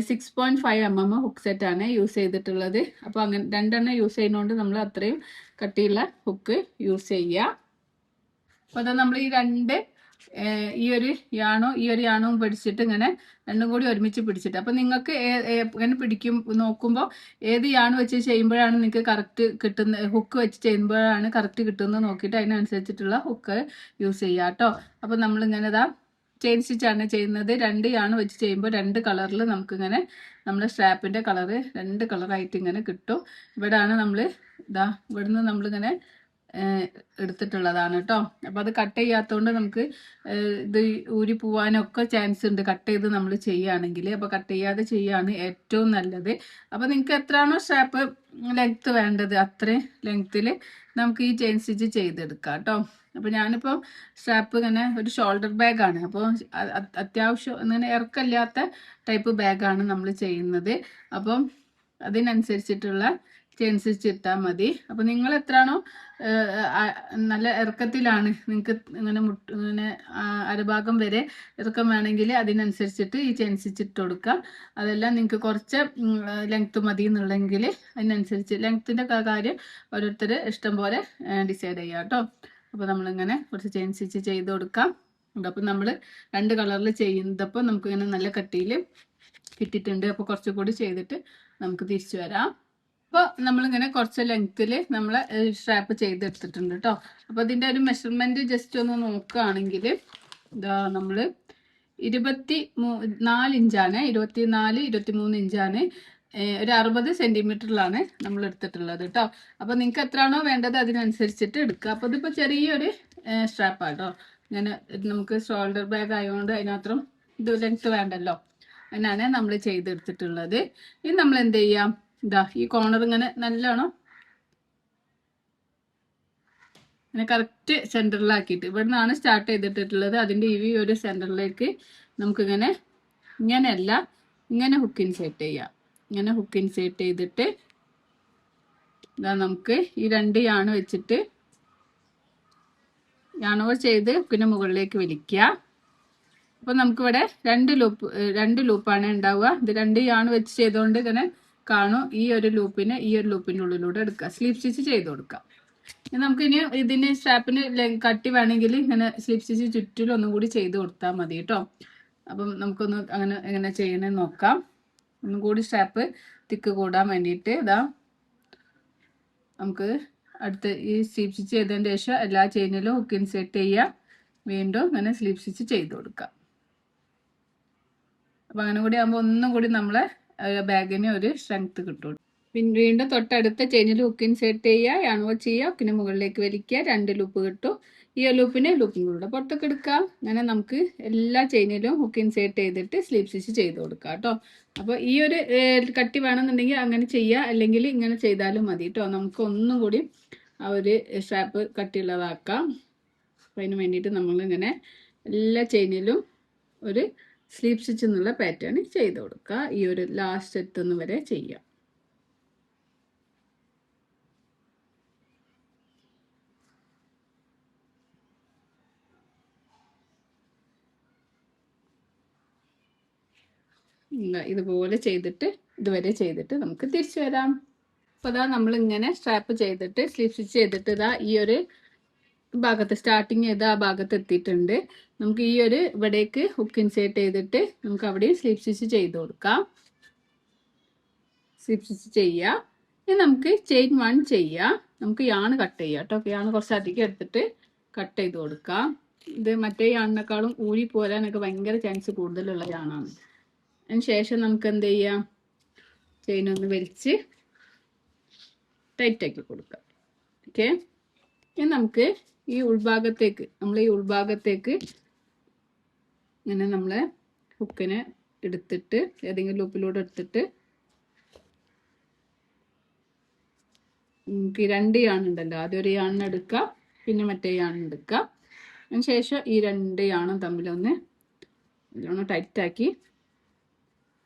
6.5 mm ഹുക്ക് സെറ്റ് ആണ് യൂസ് ചെയ്തിട്ടുള്ളത്. അപ്പോൾ അങ്ങനെ 2 എണ്ണം യൂസ് ചെയ്യുന്നതുകൊണ്ട് നമ്മൾ അത്രയും കട്ടിയുള്ള ഹുക്ക് യൂസ് ചെയ്യുക. അപ്പോൾ അത് നമ്മൾ ഈ ഈ ഒരു യാണവും പിടിച്ചിട്ട് ഇങ്ങനെ രണ്ടും കൂടി ഒരുമിച്ച് പിടിച്ചിട്ട്, അപ്പോൾ നിങ്ങൾക്ക് ഇങ്ങനെ നോക്കുമ്പോൾ ഏത് യാണ് വെച്ച് ചെയ്യുമ്പോഴാണ് നിങ്ങൾക്ക് കറക്റ്റ് കിട്ടുന്ന, ഹുക്ക് വെച്ച് ചെയ്യുമ്പോഴാണ് കറക്റ്റ് കിട്ടുന്നത് നോക്കിയിട്ട് അതിനനുസരിച്ചിട്ടുള്ള ഹുക്ക് യൂസ് ചെയ്യുക കേട്ടോ. അപ്പോൾ നമ്മളിങ്ങനെ ചെയിൻ സ്റ്റിച്ചാണ് ചെയ്യുന്നത്. 2 യാണ് വെച്ച് ചെയ്യുമ്പോൾ 2 കളറിൽ നമുക്കിങ്ങനെ നമ്മുടെ സ്ട്രാപ്പിൻ്റെ കളറ് 2 കളറായിട്ട് ഇങ്ങനെ കിട്ടും. ഇവിടെയാണ് നമ്മൾ ഇവിടുന്ന് നമ്മളിങ്ങനെ എടുത്തിട്ടുള്ളതാണ് കേട്ടോ. അപ്പോൾ അത് കട്ട് ചെയ്യാത്തതുകൊണ്ട് നമുക്ക് ഇത് ഊരി പോവാനൊക്കെ ചാൻസ് ഉണ്ട് കട്ട് ചെയ്ത് നമ്മൾ ചെയ്യുകയാണെങ്കിൽ. അപ്പോൾ കട്ട് ചെയ്യാതെ ചെയ്യുകയാണ് ഏറ്റവും നല്ലത്. അപ്പോൾ നിങ്ങൾക്ക് എത്രയാണോ സ്ട്രാപ്പ് ലെങ്ത്ത് വേണ്ടത് അത്രയും ലെങ്ത്തിൽ നമുക്ക് ഈ ചെയിൻ സ്റ്റിച്ച് ചെയ്തെടുക്കാം കേട്ടോ. അപ്പോൾ ഞാനിപ്പോൾ സ്ട്രാപ്പ് ഇങ്ങനെ ഒരു ഷോൾഡർ ബാഗാണ്, അപ്പോൾ അത്യാവശ്യം ഇങ്ങനെ ഇറക്കമില്ലാത്ത ടൈപ്പ് ബാഗാണ് നമ്മൾ ചെയ്യുന്നത്. അപ്പം അതിനനുസരിച്ചിട്ടുള്ള ചെയിൻ സ്റ്റിച്ച് ഇട്ടാൽ മതി. അപ്പോൾ നിങ്ങൾ എത്രയാണോ നല്ല ഇറക്കത്തിലാണ് നിങ്ങൾക്ക് ഇങ്ങനെ അരഭാഗം വരെ ഇറക്കം വേണമെങ്കിൽ അതിനനുസരിച്ചിട്ട് ഈ ചെയിൻ സ്റ്റിച്ച് ഇട്ട് കൊടുക്കുക. അതെല്ലാം നിങ്ങൾക്ക് കുറച്ച് ലെങ്ത്ത് മതി എന്നുള്ളെങ്കിൽ അതിനനുസരിച്ച് ലെങ്ത്തിൻ്റെ കാര്യം ഓരോരുത്തർ ഇഷ്ടം പോലെ ഡിസൈഡ് ചെയ്യുക കേട്ടോ. അപ്പോൾ നമ്മളിങ്ങനെ കുറച്ച് ചെയിൻ സ്റ്റിച്ച് ചെയ്ത് കൊടുക്കാം. അപ്പോൾ നമ്മൾ 2 കളറിൽ ചെയ്യുന്നതപ്പോൾ നമുക്കിങ്ങനെ നല്ല കട്ടിയിൽ കിട്ടിയിട്ടുണ്ട്. അപ്പോൾ കുറച്ചുകൂടി ചെയ്തിട്ട് നമുക്ക് തിരിച്ചു വരാം. അപ്പോൾ നമ്മളിങ്ങനെ കുറച്ച് ലെങ്ത്തിൽ നമ്മൾ സ്ട്രാപ്പ് ചെയ്തെടുത്തിട്ടുണ്ട് കേട്ടോ. അപ്പോൾ അതിൻ്റെ ഒരു മെഷർമെൻറ്റ് ജസ്റ്റ് ഒന്ന് നോക്കുകയാണെങ്കിൽ നമ്മൾ 24 ഇഞ്ചാണ്, 23 ഇഞ്ചാണ്, ഒരു 60 സെൻറ്റിമീറ്ററിലാണ് നമ്മൾ എടുത്തിട്ടുള്ളത് കേട്ടോ. അപ്പോൾ നിങ്ങൾക്ക് എത്രയാണോ വേണ്ടത് അതിനനുസരിച്ചിട്ട് എടുക്കുക. അപ്പോൾ ഇതിപ്പോൾ ചെറിയൊരു സ്ട്രാപ്പാണ് കേട്ടോ. ഇങ്ങനെ നമുക്ക് ഷോൾഡർ ബാഗ് ആയതുകൊണ്ട് അതിനത്രയും ഇത് ലെങ്ത്ത് വേണ്ടല്ലോ, അതിനാണ് നമ്മൾ ചെയ്തെടുത്തിട്ടുള്ളത്. ഇനി നമ്മൾ എന്ത് ചെയ്യാം, ഈ കോർണർ ഇങ്ങനെ നല്ലോണം ഇങ്ങനെ കറക്റ്റ് സെൻറ്ററിലാക്കിയിട്ട് ഇവിടെ നിന്നാണ് സ്റ്റാർട്ട് ചെയ്തിട്ടുള്ളത്. അതിൻ്റെ ഈ ഒരു സെൻറ്ററിലേക്ക് നമുക്കിങ്ങനെ ഇങ്ങനെയല്ല ഇങ്ങനെ ഹുക്ക് ഇൻസേർട്ട് ചെയ്യാം. ഇങ്ങനെ ഹുക്ക് ഇൻസേർട്ട് ചെയ്തിട്ട് നമുക്ക് ഈ 2 യാണ് വെച്ചിട്ട് യാണോ ചെയ്ത് പിന്നെ മുകളിലേക്ക് വലിക്കുക. അപ്പോൾ നമുക്കിവിടെ 2 ലൂപ്പാണ് ഉണ്ടാവുക. ഇത് 2 യാണ് വെച്ച് ചെയ്തുകൊണ്ട് ഇങ്ങനെ കാണും. ഈ ഒരു ലൂപ്പിൻ്റെ ഉള്ളിലൂടെ എടുക്കുക, സ്ലീപ്പ് സ്റ്റിച്ച് ചെയ്ത് കൊടുക്കാം. നമുക്ക് ഇനി ഇതിന് സ്ട്രാപ്പിന് കട്ടി വേണമെങ്കിൽ ഇങ്ങനെ സ്ലീപ്പ് സ്റ്റിച്ച് ചുറ്റിലും ഒന്നും കൂടി ചെയ്ത് കൊടുത്താൽ മതി കേട്ടോ. അപ്പം നമുക്കൊന്ന് അങ്ങനെ എങ്ങനെ ചെയ്യണമെന്ന് നോക്കാം. ഒന്നും കൂടി സ്ട്രാപ്പ് തിക്ക് കൂടാൻ വേണ്ടിയിട്ട് നമുക്ക് അടുത്ത് ഈ സ്ലീപ്പ് സ്റ്റിച്ച് ചെയ്തതിന് ശേഷം എല്ലാ ചെയിനിലും ഹുക്ക് ഇൻസേർട്ട് ചെയ്യുക, വീണ്ടും ഇങ്ങനെ സ്ലീപ്പ് സ്റ്റിച്ച് ചെയ്ത് കൊടുക്കാം. അപ്പം അങ്ങനെ കൂടി ആകുമ്പോൾ ഒന്നും കൂടി നമ്മളെ ബാഗിന് ഒരു സ്ട്രെങ്ത് കിട്ടും. പിന്നെ വീണ്ടും തൊട്ടടുത്ത ചെയിനിൽ ഹുക്ക് ഇൻസേർട്ട് ചെയ്യുക, യാണോ ചെയ്യുക, ഹുക്കിന് മുകളിലേക്ക് വലിക്കുക, 2 ലൂപ്പ് കിട്ടും. ഈ ലൂപ്പിന് ലൂപ്പിലൂടെ പുറത്തൊക്കെ എടുക്കാം. അങ്ങനെ നമുക്ക് എല്ലാ ചെയിനിലും ഹുക്ക് ഇൻസേർട്ട് ചെയ്തിട്ട് സ്ലീപ്പ് സ്റ്റിച്ച് ചെയ്ത് കൊടുക്കാം കേട്ടോ. അപ്പോൾ ഈ ഒരു കട്ടി വേണമെന്നുണ്ടെങ്കിൽ അങ്ങനെ ചെയ്യുക, അല്ലെങ്കിൽ ഇങ്ങനെ ചെയ്താലും മതി കേട്ടോ. നമുക്ക് ഒന്നും കൂടി ആ ഒരു സ്ട്രാപ്പ് കട്ടിയുള്ളതാക്കാം. അപ്പോൾ അതിന് വേണ്ടിയിട്ട് നമ്മളിങ്ങനെ എല്ലാ ചെയിനിലും ഒരു സ്ലീപ്പ് സ്റ്റിച്ച് എന്നുള്ള പാറ്റേൺ ചെയ്ത് കൊടുക്കുക. ഈ ഒരു ലാസ്റ്റ് എത്തുന്ന വരെ ചെയ്യാം. ഇതുപോലെ ചെയ്തിട്ട് ഇതുവരെ ചെയ്തിട്ട് നമുക്ക് തിരിച്ചു വരാം. അപ്പോൾ അതാ നമ്മളിങ്ങനെ സ്ട്രാപ്പ് ചെയ്തിട്ട് സ്ലീപ്പ് സ്റ്റിച്ച് ചെയ്തിട്ട് ഇതാ ഈ ഒരു ഭാഗത്ത് സ്റ്റാർട്ടിങ് ചെയ്ത് ആ ഭാഗത്ത് എത്തിയിട്ടുണ്ട്. നമുക്ക് ഈ ഒരു ഇവിടേക്ക് ഹുക്ക് ഇൻസേർട്ട് ചെയ്തിട്ട് നമുക്ക് അവിടെയും സ്ലീപ്പ് സ്റ്റിച്ച് ചെയ്ത് കൊടുക്കാം. സ്ലീപ്പ് സ്റ്റിച്ച് ചെയ്യാം. ഇനി നമുക്ക് ചെയിൻ 1 ചെയ്യാം. നമുക്ക് യാൺ കട്ട് ചെയ്യാം കേട്ടോ. യാൺ കുറച്ച് അധികം എടുത്തിട്ട് കട്ട് ചെയ്ത് കൊടുക്കാം. ഇത് മറ്റേ യാണിനേക്കാളും ഊരി പോരാനൊക്കെ ഭയങ്കര ചാൻസ് കൂടുതലുള്ള യാണാണ്. അതിന് ശേഷം നമുക്ക് എന്ത് ചെയ്യാം, ചെയിൻ ഒന്ന് വലിച്ച് ടൈറ്റാക്കി കൊടുക്കാം. ഓക്കെ. ഇനി നമുക്ക് ഈ ഉൾഭാഗത്തേക്ക് ഇങ്ങനെ നമ്മളെ ഹുക്കിനെ എടുത്തിട്ട് ഏതെങ്കിലും ലൂപ്പിലൂടെ എടുത്തിട്ട് നമുക്ക് 2 യാണുണ്ടല്ലോ, ആദ്യം ഒരു യാണിന് എടുക്കാം, പിന്നെ മറ്റേ യാണിന് എടുക്കാം. അതിന് ശേഷം ഈ 2 യാണും തമ്മിലൊന്ന് നല്ലോണം ടൈറ്റാക്കി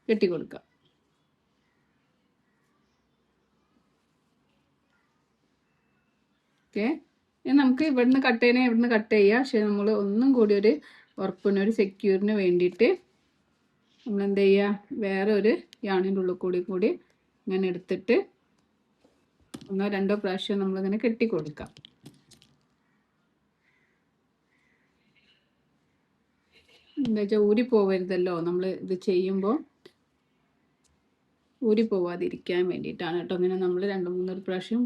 കെട്ടിക്കൊടുക്കാം. ഓക്കെ. നമുക്ക് ഇവിടുന്ന് കട്ട് ചെയ്യണേ ഇവിടുന്ന് കട്ട് ചെയ്യാം. പക്ഷെ നമ്മൾ ഒന്നും കൂടി ഒരു ഉറപ്പിന് ഒരു സെക്യൂരിന് വേണ്ടിയിട്ട് നമ്മൾ എന്ത് ചെയ്യുക, വേറെ ഒരു യാണിൻ്റെ ഉള്ളിൽ കൂടി ഇങ്ങനെ എടുത്തിട്ട് 1 2 പ്രാവശ്യം നമ്മളിങ്ങനെ കെട്ടിക്കൊടുക്കാം. എന്താ വെച്ചാൽ ഊരി പോവരുതല്ലോ, നമ്മൾ ഇത് ചെയ്യുമ്പോൾ ഊരി പോവാതിരിക്കാൻ വേണ്ടിയിട്ടാണ് കേട്ടോ ഇങ്ങനെ നമ്മൾ 2 3 പ്രാവശ്യം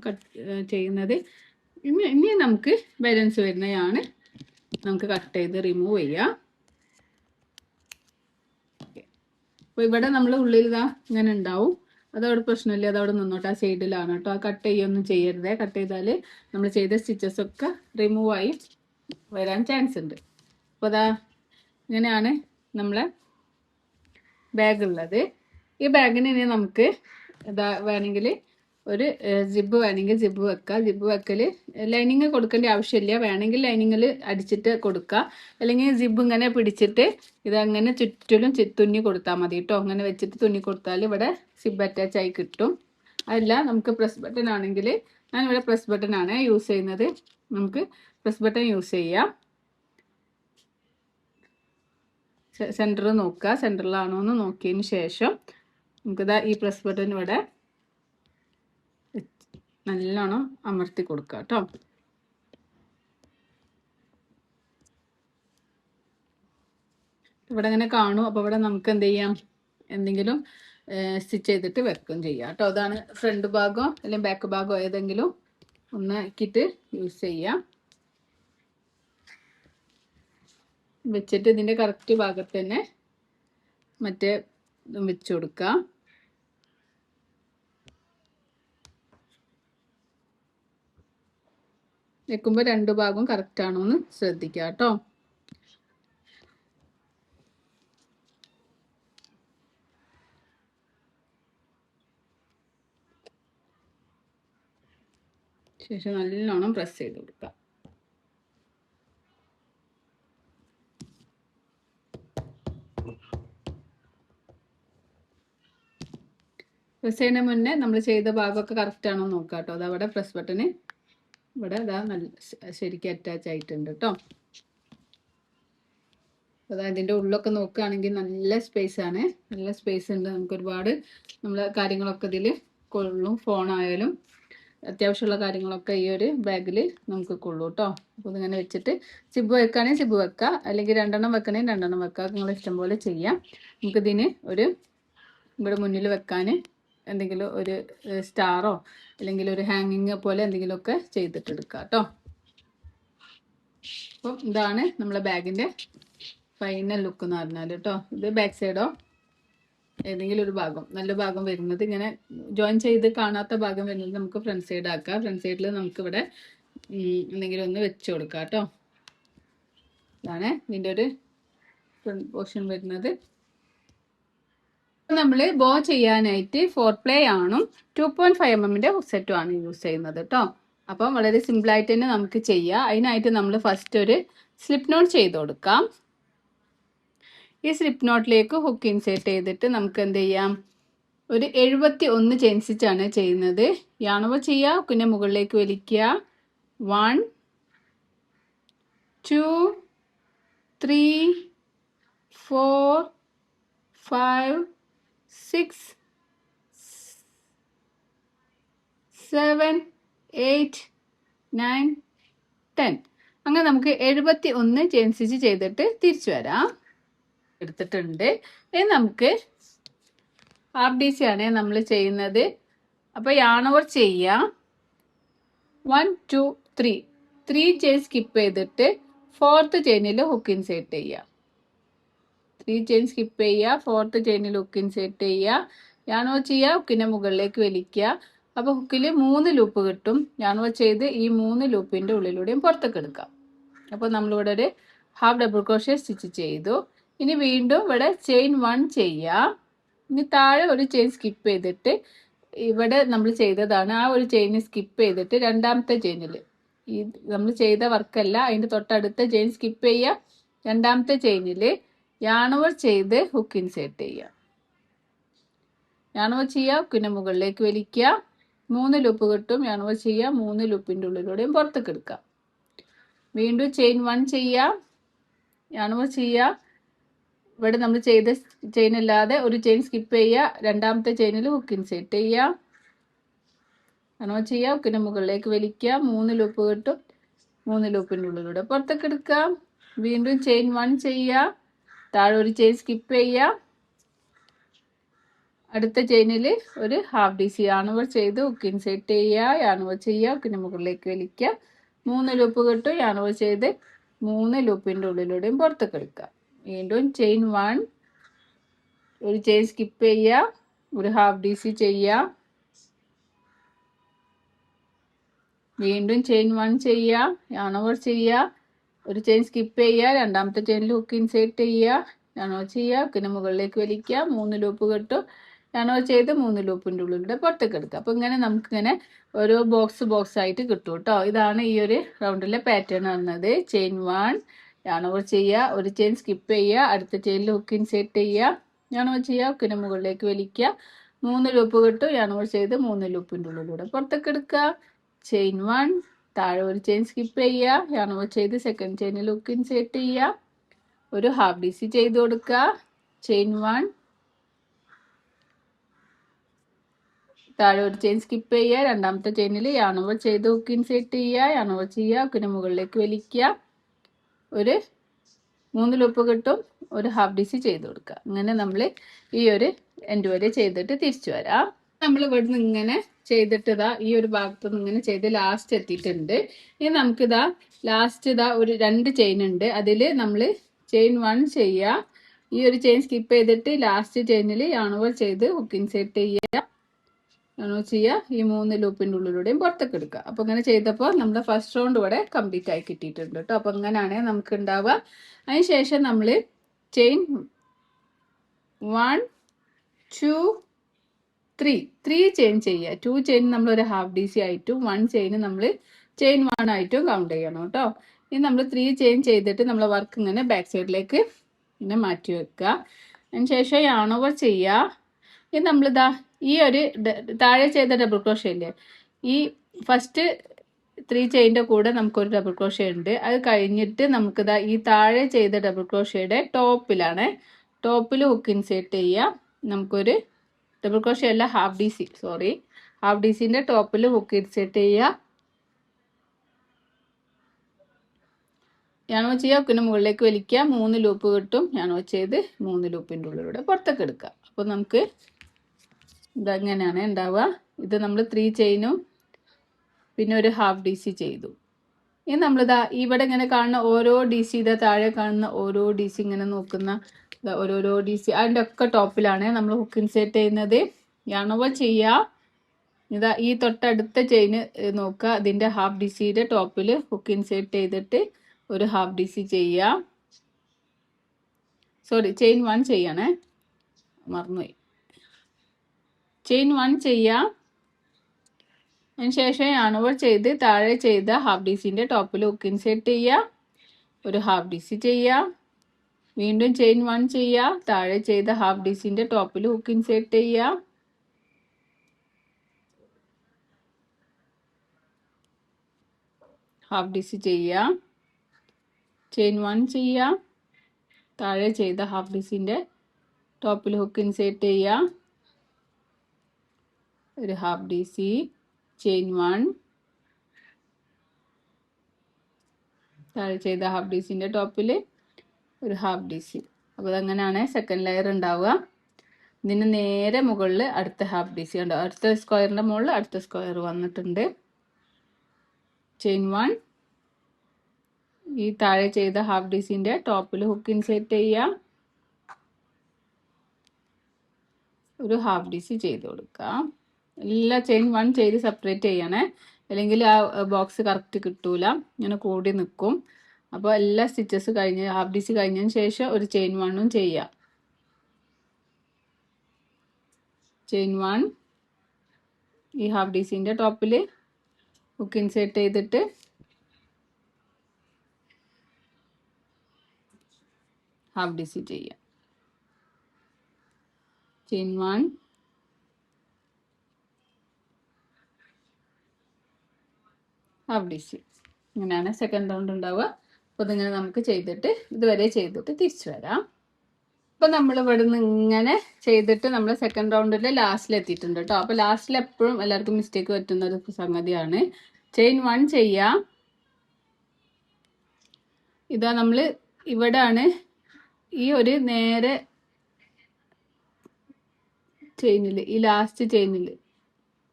ചെയ്യുന്നത്. ഇനി നമുക്ക് ബാലൻസ് വരുന്നതാണ് നമുക്ക് കട്ട് ചെയ്ത് റിമൂവ് ചെയ്യാം. അപ്പോൾ ഇവിടെ നമ്മൾ ഉള്ളിൽ ഇതാ ഇങ്ങനെ ഉണ്ടാവും. അതവിടെ പ്രശ്നമില്ല, അതവിടെ നിന്നോട്ടെ, ആ സൈഡിലാണ് കേട്ടോ. ആ കട്ട് ചെയ്യൊന്നും ചെയ്യരുതേ. കട്ട് ചെയ്താൽ നമ്മൾ ചെയ്ത സ്റ്റിച്ചസ് ഒക്കെ റിമൂവ് ആയി വരാൻ ചാൻസ് ഉണ്ട്. അപ്പോൾ അതാ ഇങ്ങനെയാണ് നമ്മളെ ബാഗ് ഉള്ളത്. ഈ ബാഗിന് ഇനി നമുക്ക് ഇതാ വേണമെങ്കിൽ ഒരു ജിബ് വേണമെങ്കിൽ ജിബ് വെക്കുക. ജിബ് വെക്കൽ ലൈനിങ് കൊടുക്കേണ്ട ആവശ്യമില്ല. വേണമെങ്കിൽ ലൈനിങ്ങിൽ അടിച്ചിട്ട് കൊടുക്കുക. അല്ലെങ്കിൽ ജിബ് ഇങ്ങനെ പിടിച്ചിട്ട് ഇതങ്ങനെ ചുറ്റിലും തുന്നി കൊടുത്താൽ മതി കേട്ടോ. അങ്ങനെ വെച്ചിട്ട് തുന്നി കൊടുത്താൽ ഇവിടെ സിബ് അറ്റാച്ച് ആയി കിട്ടും. അതല്ല നമുക്ക് പ്രസ് ബട്ടൺ ആണെങ്കിൽ, ഞാനിവിടെ പ്രസ് ബട്ടൺ ആണ് യൂസ് ചെയ്യുന്നത്. നമുക്ക് പ്രസ് ബട്ടൺ യൂസ് ചെയ്യാം. സെൻറ്റർ നോക്കുക, സെൻറ്ററിലാണോ എന്ന് നോക്കിയതിന് ശേഷം നമുക്കിതാ ഈ പ്രസ് ബട്ടൺ ഇവിടെ നല്ലോണം അമർത്തി കൊടുക്കുക കേട്ടോ. ഇവിടെ ഇങ്ങനെ കാണും. അപ്പോൾ ഇവിടെ നമുക്ക് എന്ത് ചെയ്യാം, എന്തെങ്കിലും സ്റ്റിച്ച് ചെയ്തിട്ട് വെക്കുകയും ചെയ്യാം കേട്ടോ. അതാണ് ഫ്രണ്ട് ഭാഗമോ അല്ലെങ്കിൽ ബാക്ക് ഭാഗമോ ഏതെങ്കിലും ഒന്ന് ആക്കിയിട്ട് യൂസ് ചെയ്യാം. വെച്ചിട്ട് ഇതിൻ്റെ കറക്റ്റ് ഭാഗത്ത് തന്നെ മറ്റേ വെച്ച് കൊടുക്കുക. വെക്കുമ്പോൾ 2 ഭാഗവും കറക്റ്റ് ആണോ എന്ന് ശ്രദ്ധിക്കുക കേട്ടോ. ശേഷം നല്ലോണം പ്രസ് ചെയ്ത് കൊടുക്കുക. പ്രസ് ചെയ്യുന്നതിന് മുന്നേ നമ്മൾ ചെയ്ത ഭാഗമൊക്കെ കറക്റ്റ് ആണോ നോക്കുക കേട്ടോ. അതവിടെ പ്രസ് ബട്ടന് ഇവിടെ അതാ നല്ല ശരിക്കും അറ്റാച്ച് ആയിട്ടുണ്ട് കേട്ടോ. അതായത് ഇതിൻ്റെ ഉള്ളൊക്കെ നോക്കുകയാണെങ്കിൽ നല്ല സ്പേസ് ആണ്, നല്ല സ്പേസ് ഉണ്ട്. നമുക്ക് ഒരുപാട് നമ്മളെ കാര്യങ്ങളൊക്കെ ഇതിൽ കൊള്ളും. ഫോണായാലും അത്യാവശ്യമുള്ള കാര്യങ്ങളൊക്കെ ഈ ഒരു ബാഗിൽ നമുക്ക് കൊള്ളൂ കേട്ടോ. അപ്പോൾ ഇതിങ്ങനെ വെച്ചിട്ട് സിബ് വെക്കുകയാണെങ്കിൽ സിബ് വെക്കുക, അല്ലെങ്കിൽ 2 എണ്ണം വെക്കണമെങ്കിൽ 2 എണ്ണം വെക്കുക. നിങ്ങൾ ഇഷ്ടം പോലെ ചെയ്യാം. നമുക്കിതിന് ഒരു ഇവിടെ മുന്നിൽ വെക്കാൻ എന്തെങ്കിലും ഒരു സ്റ്റാറോ അല്ലെങ്കിൽ ഒരു ഹാങ്ങിങ് പോലെ എന്തെങ്കിലുമൊക്കെ ചെയ്തിട്ടെടുക്കുക കേട്ടോ. അപ്പം ഇതാണ് നമ്മളെ ബാഗിൻ്റെ ഫൈനൽ ലുക്ക് എന്ന് പറഞ്ഞാൽ കേട്ടോ. ഇത് ബാക്ക് സൈഡോ ഏതെങ്കിലും ഒരു ഭാഗം നല്ല ഭാഗം വരുന്നത്, ഇങ്ങനെ ജോയിൻ ചെയ്ത് കാണാത്ത ഭാഗം വരുന്നത് നമുക്ക് ഫ്രണ്ട് സൈഡ് ആക്കാം. ഫ്രണ്ട് സൈഡിൽ നമുക്കിവിടെ എന്തെങ്കിലും ഒന്ന് വെച്ച് കൊടുക്കാം കേട്ടോ. ഇതാണ് ഇതിൻ്റെ ഒരു ഫ്രണ്ട് പോർഷൻ വരുന്നത്. നമ്മൾ ബോ ചെയ്യാനായിട്ട് 4 പ്ലേ ആണും 2.5 mm ഹുക്ക് സെറ്റും ആണ് യൂസ് ചെയ്യുന്നത് കേട്ടോ. അപ്പം വളരെ സിമ്പിളായിട്ട് തന്നെ നമുക്ക് ചെയ്യാം. അതിനായിട്ട് നമ്മൾ ഫസ്റ്റ് ഒരു സ്ലിപ്പ് നോട്ട് ചെയ്ത് കൊടുക്കാം. ഈ സ്ലിപ്പ് നോട്ടിലേക്ക് ഹുക്ക് ഇൻസേർട്ട് ചെയ്തിട്ട് നമുക്ക് എന്ത് ചെയ്യാം, ഒരു 71 ചെയിൻ സ്റ്റിച്ചാണ് ചെയ്യുന്നത്. യാണവ ചെയ്യുക, ഹുക്കിൻ്റെ മുകളിലേക്ക് വലിക്കുക. 1 2 3 4 5 6 7 8 9 10. അങ്ങനെ നമുക്ക് 71 ചെയിൻ സ്റ്റിച്ച് ചെയ്തിട്ട് തിരിച്ചു വരാം. എടുത്തിട്ടുണ്ട്. ഇനി നമുക്ക് ഹാഫ് ഡി സി ആണ് നമ്മൾ ചെയ്യുന്നത്. അപ്പോൾ യാൺ ഓവർ ചെയ്യാം. 1 2 3 ചെയിൻ സ്കിപ്പ് ചെയ്തിട്ട് 4th ചെയിനിൽ ഹുക്ക് ഇൻസേർട്ട് ചെയ്യുക. 3 ചെയിൻ സ്കിപ്പ് ചെയ്യുക, 4th ചെയിനിൽ ഹുക്ക് ഇൻസേർട്ട് ചെയ്യുക. യാൺ ഓവർ ചെയ്യുക, ഹുക്കിൻ്റെ മുകളിലേക്ക് വലിക്കുക. അപ്പോൾ ഹുക്കിൽ 3 ലൂപ്പ് കിട്ടും. യാൺ ഓവർ ചെയ്ത് ഈ 3 ലൂപ്പിൻ്റെ ഉള്ളിലൂടെയും പുറത്തേക്ക് എടുക്കാം. അപ്പോൾ നമ്മളിവിടെ ഒരു ഹാഫ് ഡബിൾ ക്രോഷ്യ സ്റ്റിച്ച് ചെയ്തു. ഇനി വീണ്ടും ഇവിടെ ചെയിൻ 1 ചെയ്യാം. ഇനി താഴെ ഒരു ചെയിൻ സ്കിപ്പ് ചെയ്തിട്ട് ഇവിടെ നമ്മൾ ചെയ്തതാണ്, ആ ഒരു ചെയിൻ സ്കിപ്പ് ചെയ്തിട്ട് രണ്ടാമത്തെ ചെയിനിൽ, ഈ നമ്മൾ ചെയ്ത വർക്കല്ല അതിൻ്റെ തൊട്ടടുത്ത ചെയിൻ സ്കിപ്പ് ചെയ്യുക. രണ്ടാമത്തെ ചെയിനിൽ യാൺ ഓവർ ചെയ്ത് ഹുക്ക് ഇൻസേർട്ട് ചെയ്യുക. യാൺ ഓവർ ചെയ്യുക, ഹുക്കിൻ്റെ മുകളിലേക്ക് വലിക്കുക. 3 ലൂപ്പ് കിട്ടും. യാൺ ഓവർ ചെയ്യുക, 3 ലൂപ്പിൻ്റെ ഉള്ളിലൂടെയും പുറത്തേക്ക് എടുക്കുക. വീണ്ടും ചെയിൻ 1 ചെയ്യുക. യാൺ ഓവർ ചെയ്യുക. ഇവിടെ നമ്മൾ ചെയ്ത ചെയിൻ അല്ലാതെ ഒരു ചെയിൻ സ്കിപ്പ് ചെയ്യുക. രണ്ടാമത്തെ ചെയിനിൽ ഹുക്ക് ഇൻസേർട്ട് ചെയ്യുക. യാൺ ഓവർ ചെയ്യുക, ഹുക്കിൻ്റെ മുകളിലേക്ക് വലിക്കുക. 3 ലൂപ്പ് കിട്ടും. 3 ലൂപ്പിൻ്റെ ഉള്ളിലൂടെ പുറത്തേക്ക് എടുക്കുക. വീണ്ടും ചെയിൻ 1 ചെയ്യുക. താഴെ ഒരു ചെയിൻ സ്കിപ്പ് ചെയ്യുക. അടുത്ത ചെയിനിൽ ഒരു half D C yarn over ചെയ്ത് ഹുക്ക് ഇൻസേർട്ട് ചെയ്യുക. യാൺ ഓവർ ചെയ്യുക, ഹുക്കിൻ്റെ മുകളിലേക്ക് വലിക്കുക. 3 ലൂപ്പ് കിട്ടും. യാൺ ഓവർ ചെയ്ത് 3 ലൂപ്പിൻ്റെ ഉള്ളിലൂടെയും പുറത്തേക്ക് എടുക്കുക. വീണ്ടും ചെയിൻ 1, ഒരു ചെയിൻ സ്കിപ്പ് ചെയ്യുക, ഒരു ഹാഫ് ഡി സി ചെയ്യുക. വീണ്ടും ചെയിൻ 1 ചെയ്യുക. യാൺ ഓവർ ചെയ്യുക, ഒരു ചെയിൻ സ്കിപ്പ് ചെയ്യുക. രണ്ടാമത്തെ ചെയിനിൽ ഹുക്ക് ഇൻസേർട്ട് ചെയ്യുക. യാൺ ഓവർ ചെയ്യുക, ഹുക്കിൻ്റെ മുകളിലേക്ക് വലിക്കുക. 3 ലൂപ്പ് കിട്ടും. യാൺ ഓവർ ചെയ്ത് 3 ലൂപ്പിൻ്റെ ഉള്ളിലൂടെ പുറത്തേക്ക് എടുക്കുക. അപ്പോൾ ഇങ്ങനെ നമുക്കിങ്ങനെ ഓരോ ബോക്സ് ആയിട്ട് കിട്ടും കേട്ടോ. ഇതാണ് ഈ ഒരു റൗണ്ടിലെ പാറ്റേൺ വന്നത്. ചെയിൻ 1, യാൺ ഓവർ ചെയ്യുക, ഒരു ചെയിൻ സ്കിപ്പ് ചെയ്യുക. അടുത്ത ചെയിനിൽ ഹുക്ക് ഇൻസേർട്ട് ചെയ്യുക. യാൺ ഓവർ ചെയ്യുക, ഹുക്കിൻ്റെ മുകളിലേക്ക് വലിക്കുക. 3 ലൂപ്പ് കിട്ടും. യാൺ ഓവർ ചെയ്ത് 3 ലൂപ്പിൻ്റെ ഉള്ളിലൂടെ പുറത്തേക്ക് എടുക്കുക. ചെയിൻ 1, താഴെ ഒരു ചെയിൻ സ്കിപ്പ് ചെയ്യുക. യാൺ ഓവർ ചെയ്ത് സെക്കൻഡ് ചെയിനിൽ ഹുക്ക് ഇൻസേർട്ട് ചെയ്യുക. ഒരു ഹാഫ് ഡി സി ചെയ്ത് കൊടുക്കുക. ചെയിൻ 1, താഴെ ഒരു ചെയിൻ സ്കിപ്പ് ചെയ്യുക. രണ്ടാമത്തെ ചെയിനിൽ യാൺ ഓവർ ചെയ്ത് ഹുക്ക് ഇൻസേർട്ട് ചെയ്യുക. യാൺ ഓവർ ചെയ്യുക, ഹുക്കിൻ്റെ മുകളിലേക്ക് വലിക്കുക. ഒരു 3 ലൂപ്പ് കിട്ടും. ഒരു ഹാഫ് ഡി സി ചെയ്ത് കൊടുക്കുക. അങ്ങനെ നമ്മൾ ഈ ഒരു എൻഡ് വരെ ചെയ്തിട്ട് തിരിച്ചു വരാം. നമ്മൾ ഇവിടുന്ന് ഇങ്ങനെ ചെയ്തിട്ട് ഈ ഒരു ഭാഗത്തുനിന്ന് ഇങ്ങനെ ചെയ്ത് ലാസ്റ്റ് എത്തിയിട്ടുണ്ട്. ഇനി നമുക്കിതാ ലാസ്റ്റ് ഒരു 2 ചെയിൻ ഉണ്ട്. അതിൽ നമ്മൾ ചെയിൻ 1 ചെയ്യുക. ഈ ഒരു ചെയിൻ സ്കിപ്പ് ചെയ്തിട്ട് ലാസ്റ്റ് ചെയിനിൽ യാൺ ഓവർ ചെയ്ത് ഹുക്ക് ഇൻസേർട്ട് ചെയ്യുക. യാൺ ഓവർ ചെയ്യുക, ഈ 3 ലൂപ്പിൻ്റെ ഉള്ളിലൂടെയും പുറത്തേക്ക് എടുക്കുക. അപ്പോൾ ഇങ്ങനെ ചെയ്തപ്പോൾ നമ്മുടെ ഫസ്റ്റ് റൗണ്ട് ഇവിടെ കംപ്ലീറ്റ് ആയി കിട്ടിയിട്ടുണ്ട് കേട്ടോ. അപ്പോൾ ഇങ്ങനെയാണ് നമുക്ക് ഉണ്ടാവുക. അതിനുശേഷം നമ്മൾ ചെയിൻ 1 2 3 ചെയിൻ ചെയ്യുക. 2 ചെയിൻ നമ്മൾ ഒരു ഹാഫ് ഡി സി ആയിട്ടും 1 ചെയിൻ നമ്മൾ ചെയിൻ 1 ആയിട്ടും കൗണ്ട് ചെയ്യണം കേട്ടോ. ഇനി നമ്മൾ 3 ചെയിൻ ചെയ്തിട്ട് നമ്മൾ വർക്ക് ഇങ്ങനെ ബാക്ക് സൈഡിലേക്ക് ഇങ്ങനെ മാറ്റി വെക്കുക. അതിനുശേഷം യാൺ ഓവർ ചെയ്യുക. ഇനി നമ്മളിതാ ഈ ഒരു താഴെ ചെയ്ത ഡബിൾ ക്രോഷ്യ ഇല്ലേ, ഈ ഫസ്റ്റ് 3 ചെയിൻ്റെ കൂടെ നമുക്കൊരു ഡബിൾ ക്രോഷ്യ ഉണ്ട്. അത് കഴിഞ്ഞിട്ട് നമുക്കിതാ ഈ താഴെ ചെയ്ത ഡബിൾ ക്രോഷ്യയുടെ ടോപ്പിൽ ഹുക്ക് ഇൻസേർട്ട് ചെയ്യുക. നമുക്കൊരു ഡബിൾ ക്രോഷ്യ അല്ല, ഹാഫ് ഡി സിൻ്റെ ടോപ്പിൽ ഹുക്ക് ഇൻസേർട്ട് ചെയ്യുക. യാൺ ഓവർ ചെയ്യുക, ഹുക്കിൻ്റെ മുകളിലേക്ക് വലിക്കുക. 3 ലൂപ്പ് കിട്ടും. യാൺ ഓവർ ചെയ്ത് 3 ലൂപ്പിൻ്റെ ഉള്ളിലൂടെ പുറത്തേക്ക് എടുക്കുക. അപ്പോൾ നമുക്ക് ഇതെങ്ങനെയാണ് ഉണ്ടാവുക. ഇത് നമ്മൾ 3 ചെയിനും പിന്നെ ഒരു ഹാഫ് ഡി സി ചെയ്തു. ഇനി നമ്മളിതാ ഇവിടെ ഇങ്ങനെ കാണുന്ന ഓരോ ഡി സി, താഴെ കാണുന്ന ഓരോ ഡി സി ഇങ്ങനെ നോക്കുന്ന ഓരോരോ ഡി സി, അതിൻ്റെ ഒക്കെ ടോപ്പിലാണ് നമ്മൾ ഹുക്ക് ഇൻസേർട്ട് ചെയ്യുന്നത്. യാൺ ഓവർ ചെയ്യുക. ഇതാ ഈ തൊട്ടടുത്ത ചെയിന് നോക്കുക, അതിൻ്റെ ഹാഫ് ഡി സിയുടെ ടോപ്പിൽ ഹുക്ക് ഇൻസേർട്ട് ചെയ്തിട്ട് ഒരു ഹാഫ് ഡി സി ചെയ്യുക. ചെയിൻ 1 ചെയ്യണേ, മറന്നുപോയി. ചെയിൻ 1 ചെയ്യുക. അതിനുശേഷം യാൺ ഓവർ ചെയ്ത് താഴെ ചെയ്ത ഹാഫ് ഡീസിൻ്റെ ടോപ്പിൽ ഹുക്ക് ഇൻസേർട്ട് ചെയ്യുക, ഒരു ഹാഫ് ഡി സി ചെയ്യുക, വീണ്ടും ചെയിൻ 1 ചെയ്യുക, താഴെ ചെയ്ത ഹാഫ് ഡി സിൻ്റെ ടോപ്പിൽ ഹുക്ക് ഇൻസേർട്ട് ചെയ്യുക, ഹാഫ് ഡി സി ചെയ്യുക, ചെയിൻ 1 ചെയ്യുക, താഴെ ചെയ്ത ഹാഫ് ഡി സിൻ്റെ ടോപ്പിൽ ഹുക്ക് ഇൻസേർട്ട് ചെയ്യുക, ഒരു ഹാഫ് ഡി സി, ചെയിൻ 1, താഴെ ചെയ്ത ഹാഫ് ഡി സിൻ്റെ ടോപ്പിൽ ഒരു ഹാഫ് ഡി സി. അപ്പോൾ അതങ്ങനെയാണ് സെക്കൻഡ് ലെയർ ഉണ്ടാവുക. ഇതിന് നേരെ മുകളിൽ അടുത്ത ഹാഫ് ഡി സി ഉണ്ട്. അടുത്ത സ്ക്വയറിൻ്റെ മുകളിൽ അടുത്ത സ്ക്വയർ വന്നിട്ടുണ്ട്. ചെയിൻ 1, ഈ താഴെ ചെയ്ത ഹാഫ് ഡി സിൻ്റെ ടോപ്പിൽ ഹുക്ക് ഇൻസേർട്ട് ചെയ്യുക, ഒരു ഹാഫ് ഡി സി ചെയ്ത് കൊടുക്കുക. എല്ലാ ചെയിൻ 1 ചെയ്ത് സെപ്പറേറ്റ് ചെയ്യണേ, അല്ലെങ്കിൽ ആ ബോക്സ് കറക്റ്റ് കിട്ടൂല, ഇങ്ങനെ കൂടി നിൽക്കും. അപ്പോൾ എല്ലാ സ്റ്റിച്ചസ് കഴിഞ്ഞ് ഹാഫ് ഡി സി കഴിഞ്ഞതിന് ശേഷം ഒരു ചെയിൻ 1ഉം ചെയ്യുക. ചെയിൻ 1, ഈ ഹാഫ് ഡി സിൻ്റെ ടോപ്പിൽ ഹുക്ക് ഇൻസേർട്ട് ചെയ്തിട്ട് ഹാഫ് ഡി സി ചെയ്യുക. Chain 1, half D C. ഇങ്ങനെയാണ് സെക്കൻഡ് റൗണ്ട് ഉണ്ടാവുക. അപ്പോൾ ഇതിങ്ങനെ നമുക്ക് ചെയ്തിട്ട് ഇതുവരെ ചെയ്തിട്ട് തിരിച്ചു വരാം. അപ്പോൾ നമ്മൾ ഇവിടെ നിന്ന് ഇങ്ങനെ ചെയ്തിട്ട് നമ്മൾ സെക്കൻഡ് റൗണ്ടിൽ ലാസ്റ്റിൽ എത്തിയിട്ടുണ്ട് കേട്ടോ. അപ്പോൾ ലാസ്റ്റിൽ എപ്പോഴും എല്ലാവർക്കും മിസ്റ്റേക്ക് പറ്റുന്ന ഒരു സംഗതിയാണ്. ചെയിൻ 1 ചെയ്യാം. ഇതാ നമ്മൾ ഇവിടെയാണ് ഈ ഒരു നേരെ ചെയിനിൽ, ഈ ലാസ്റ്റ് ചെയിനിൽ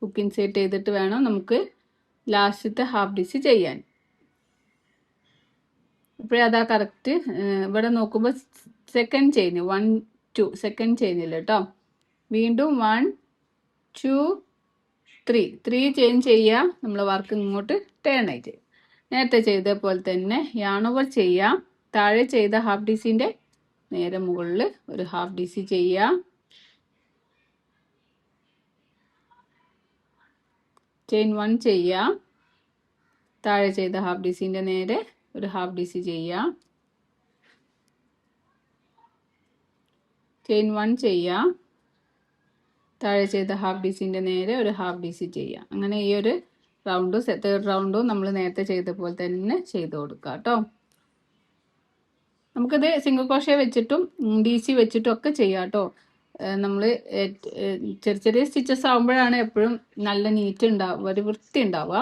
ഹുക്ക് ഇൻസേർട്ട് ചെയ്തിട്ട് വേണം നമുക്ക് ലാസ്റ്റത്തെ ഹാഫ് ഡി സി ചെയ്യാൻ. ഇപ്പോഴതാ കറക്റ്റ്. ഇവിടെ നോക്കുമ്പോൾ സെക്കൻഡ് ചെയിൻ 1 2 സെക്കൻഡ് ചെയിനിൽ കേട്ടോ. വീണ്ടും 1 2 3 ചെയിൻ ചെയ്യുക. നമ്മൾ വർക്ക് ഇങ്ങോട്ട് ടേൺ ആയി ചെയ്യും. നേരത്തെ ചെയ്ത പോലെ തന്നെ യാൺ ഓവർ ചെയ്യുക. താഴെ ചെയ്ത ഹാഫ് ഡി സിൻ്റെ നേരെ മുകളിൽ ഒരു ഹാഫ് ഡി സി ചെയ്യുക. ചെയിൻ 1 ചെയ്യുക. താഴെ ചെയ്ത ഹാഫ് ഡി സിൻ്റെ നേരെ ഒരു ഹാഫ് ഡി സി ചെയ്യുക. ചെയിൻ 1 ചെയ്യുക. താഴെ ചെയ്ത ഹാഫ് ഡി സിൻ്റെ നേരെ ഒരു ഹാഫ് ഡി സി ചെയ്യുക. അങ്ങനെ ഈ ഒരു റൗണ്ടും തേർഡ് റൗണ്ടും നമ്മൾ നേരത്തെ ചെയ്ത പോലെ തന്നെ ചെയ്ത് കൊടുക്കുക കേട്ടോ. നമുക്കിത് സിംഗിൾ ക്രോഷ്യ വെച്ചിട്ടും ഡി സി വെച്ചിട്ടും ഒക്കെ ചെയ്യാം കേട്ടോ. നമ്മൾ ചെറിയ ചെറിയ സ്റ്റിച്ചസ് ആകുമ്പോഴാണ് എപ്പോഴും നല്ല നീറ്റ് ഉണ്ടാവുക, ഒരു വൃത്തി ഉണ്ടാവുക.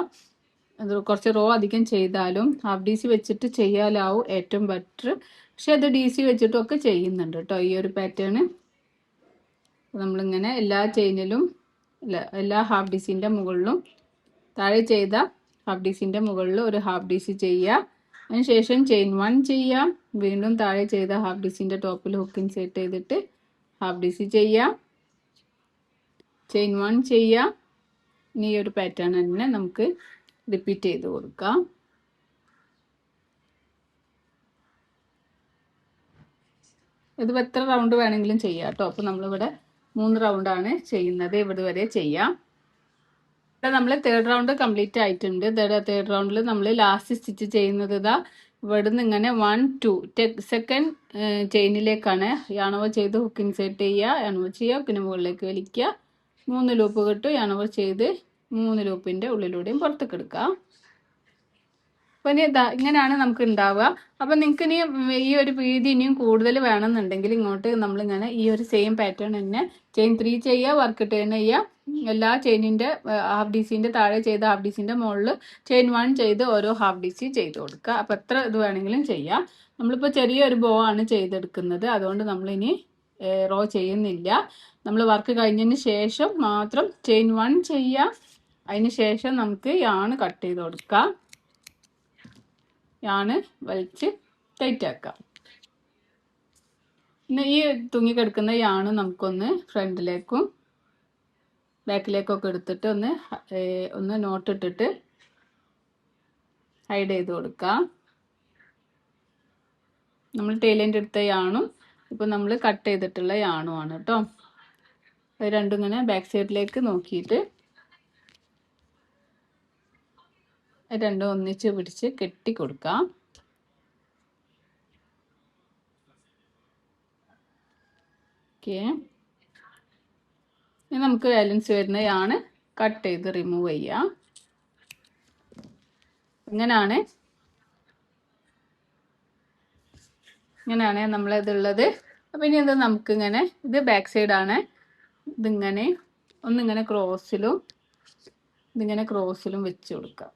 അത് കുറച്ച് റോ അധികം ചെയ്താലും ഹാഫ് ഡി സി വെച്ചിട്ട് ചെയ്യാലാവും ഏറ്റവും ബെറ്റർ. പക്ഷെ അത് ഡി സി വെച്ചിട്ടും ഒക്കെ ചെയ്യുന്നുണ്ട് കേട്ടോ ഈ ഒരു പാറ്റേൺ. നമ്മളിങ്ങനെ എല്ലാ ചെയിനിലും എല്ലാ ഹാഫ് ഡി സിൻ്റെ മുകളിലും താഴെ ചെയ്ത ഹാഫ് ഡി സിൻ്റെ മുകളിൽ ഒരു ഹാഫ് ഡി സി ചെയ്യുക. അതിനുശേഷം ചെയിൻ 1 ചെയ്യാം. വീണ്ടും താഴെ ചെയ്ത ഹാഫ് ഡി സിൻ്റെ ടോപ്പിൽ ഹുക്ക് ഇൻസേർട്ട് ചെയ്തിട്ട് ഹാഫ് ഡി സി ചെയ്യാം. ചെയിൻ 1 ചെയ്യാം. ഇനി ഈ ഒരു പാറ്റേൺ തന്നെ നമുക്ക് റിപ്പീറ്റ് ചെയ്ത് കൊടുക്കാം. ഇതിപ്പോൾ എത്ര റൗണ്ട് വേണമെങ്കിലും ചെയ്യാം കേട്ടോ. അപ്പോൾ നമ്മളിവിടെ 3 റൗണ്ടാണ് ചെയ്യുന്നത്. ഇവിടെ വരെ ചെയ്യാം. ഇവിടെ നമ്മൾ തേർഡ് റൗണ്ട് കംപ്ലീറ്റ് ആയിട്ടുണ്ട്. തേർഡ് റൗണ്ടിൽ നമ്മൾ ലാസ്റ്റ് സ്റ്റിച്ച് ചെയ്യുന്നത് ഇതാ ഇവിടെ നിന്ന് ഇങ്ങനെ 1 2 സെക്കൻഡ് ചെയിനിലേക്കാണ് യാൺ ഓവർ ചെയ്ത് ഹുക്ക് ഇൻസേർട്ട് ചെയ്യുക. യാൺ ഓവർ ചെയ്യുക, പിന്നെ മുകളിലേക്ക് വലിക്കുക. 3 ലൂപ്പ് കിട്ടും. യാൺ ഓവർ ചെയ്ത് 3 ലൂപ്പിൻ്റെ ഉള്ളിലൂടെയും പുറത്തേക്ക് എടുക്കുക. അപ്പോൾ ഇനി ഇങ്ങനെയാണ് നമുക്ക് ഉണ്ടാവുക. അപ്പം നിങ്ങൾക്ക് ഇനി ഈ ഒരു വീതി ഇനിയും കൂടുതൽ വേണമെന്നുണ്ടെങ്കിൽ ഇങ്ങോട്ട് നമ്മളിങ്ങനെ ഈ ഒരു സെയിം പാറ്റേൺ തന്നെ ചെയിൻ 3 ചെയ്യുക, വർക്ക് ടേൺ ചെയ്യുക. എല്ലാ ചെയിനിൻ്റെ ഹാഫ് ഡി സിൻ്റെ താഴെ ചെയ്ത ഹാഫ് ഡി സിൻ്റെ മുകളിൽ ചെയിൻ 1 ചെയ്ത് ഓരോ ഹാഫ് ഡി സി ചെയ്ത് കൊടുക്കുക. അപ്പോൾ എത്ര ഇത് വേണമെങ്കിലും ചെയ്യാം. നമ്മളിപ്പോൾ ചെറിയൊരു ബോ ആണ് ചെയ്തെടുക്കുന്നത്. അതുകൊണ്ട് നമ്മളിനി റോ ചെയ്യുന്നില്ല. നമ്മൾ വർക്ക് കഴിഞ്ഞതിന് ശേഷം മാത്രം ചെയിൻ 1 ചെയ്യുക. അതിന് ശേഷം നമുക്ക് യാൺ കട്ട് ചെയ്ത് കൊടുക്കാം. യാൺ വലിച്ച് ടൈറ്റ് ആക്കാം. പിന്നെ ഈ തൂങ്ങിക്കിടക്കുന്ന യാൺ നമുക്കൊന്ന് ഫ്രണ്ടിലേക്കും ബാക്കിലേക്കൊക്കെ എടുത്തിട്ട് ഒന്ന് നോട്ട് ഇട്ടിട്ട് ഹൈഡ് ചെയ്ത് കൊടുക്കാം. നമ്മൾ ടൈലിൻ്റെ എടുത്ത യാണും ഇപ്പം നമ്മൾ കട്ട് ചെയ്തിട്ടുള്ള യാണുമാണ് കേട്ടോ. അത് രണ്ടും ഇങ്ങനെ ബാക്ക് സൈഡിലേക്ക് നോക്കിയിട്ട് രണ്ടും ഒന്നിച്ച് പിടിച്ച് കെട്ടി കൊടുക്കാം. ഓക്കെ, ഇനി നമുക്ക് ബാലൻസ് വരുന്നതാണ് കട്ട് ചെയ്ത് റിമൂവ് ചെയ്യാം. ഇങ്ങനെയാണ് നമ്മളിതുള്ളത്. അപ്പം ഇനി ഇത് നമുക്കിങ്ങനെ, ഇത് ബാക്ക് സൈഡാണ്. ഇതിങ്ങനെ ഒന്നിങ്ങനെ ക്രോസിലും ഇതിങ്ങനെ ക്രോസിലും വെച്ച് കൊടുക്കാം.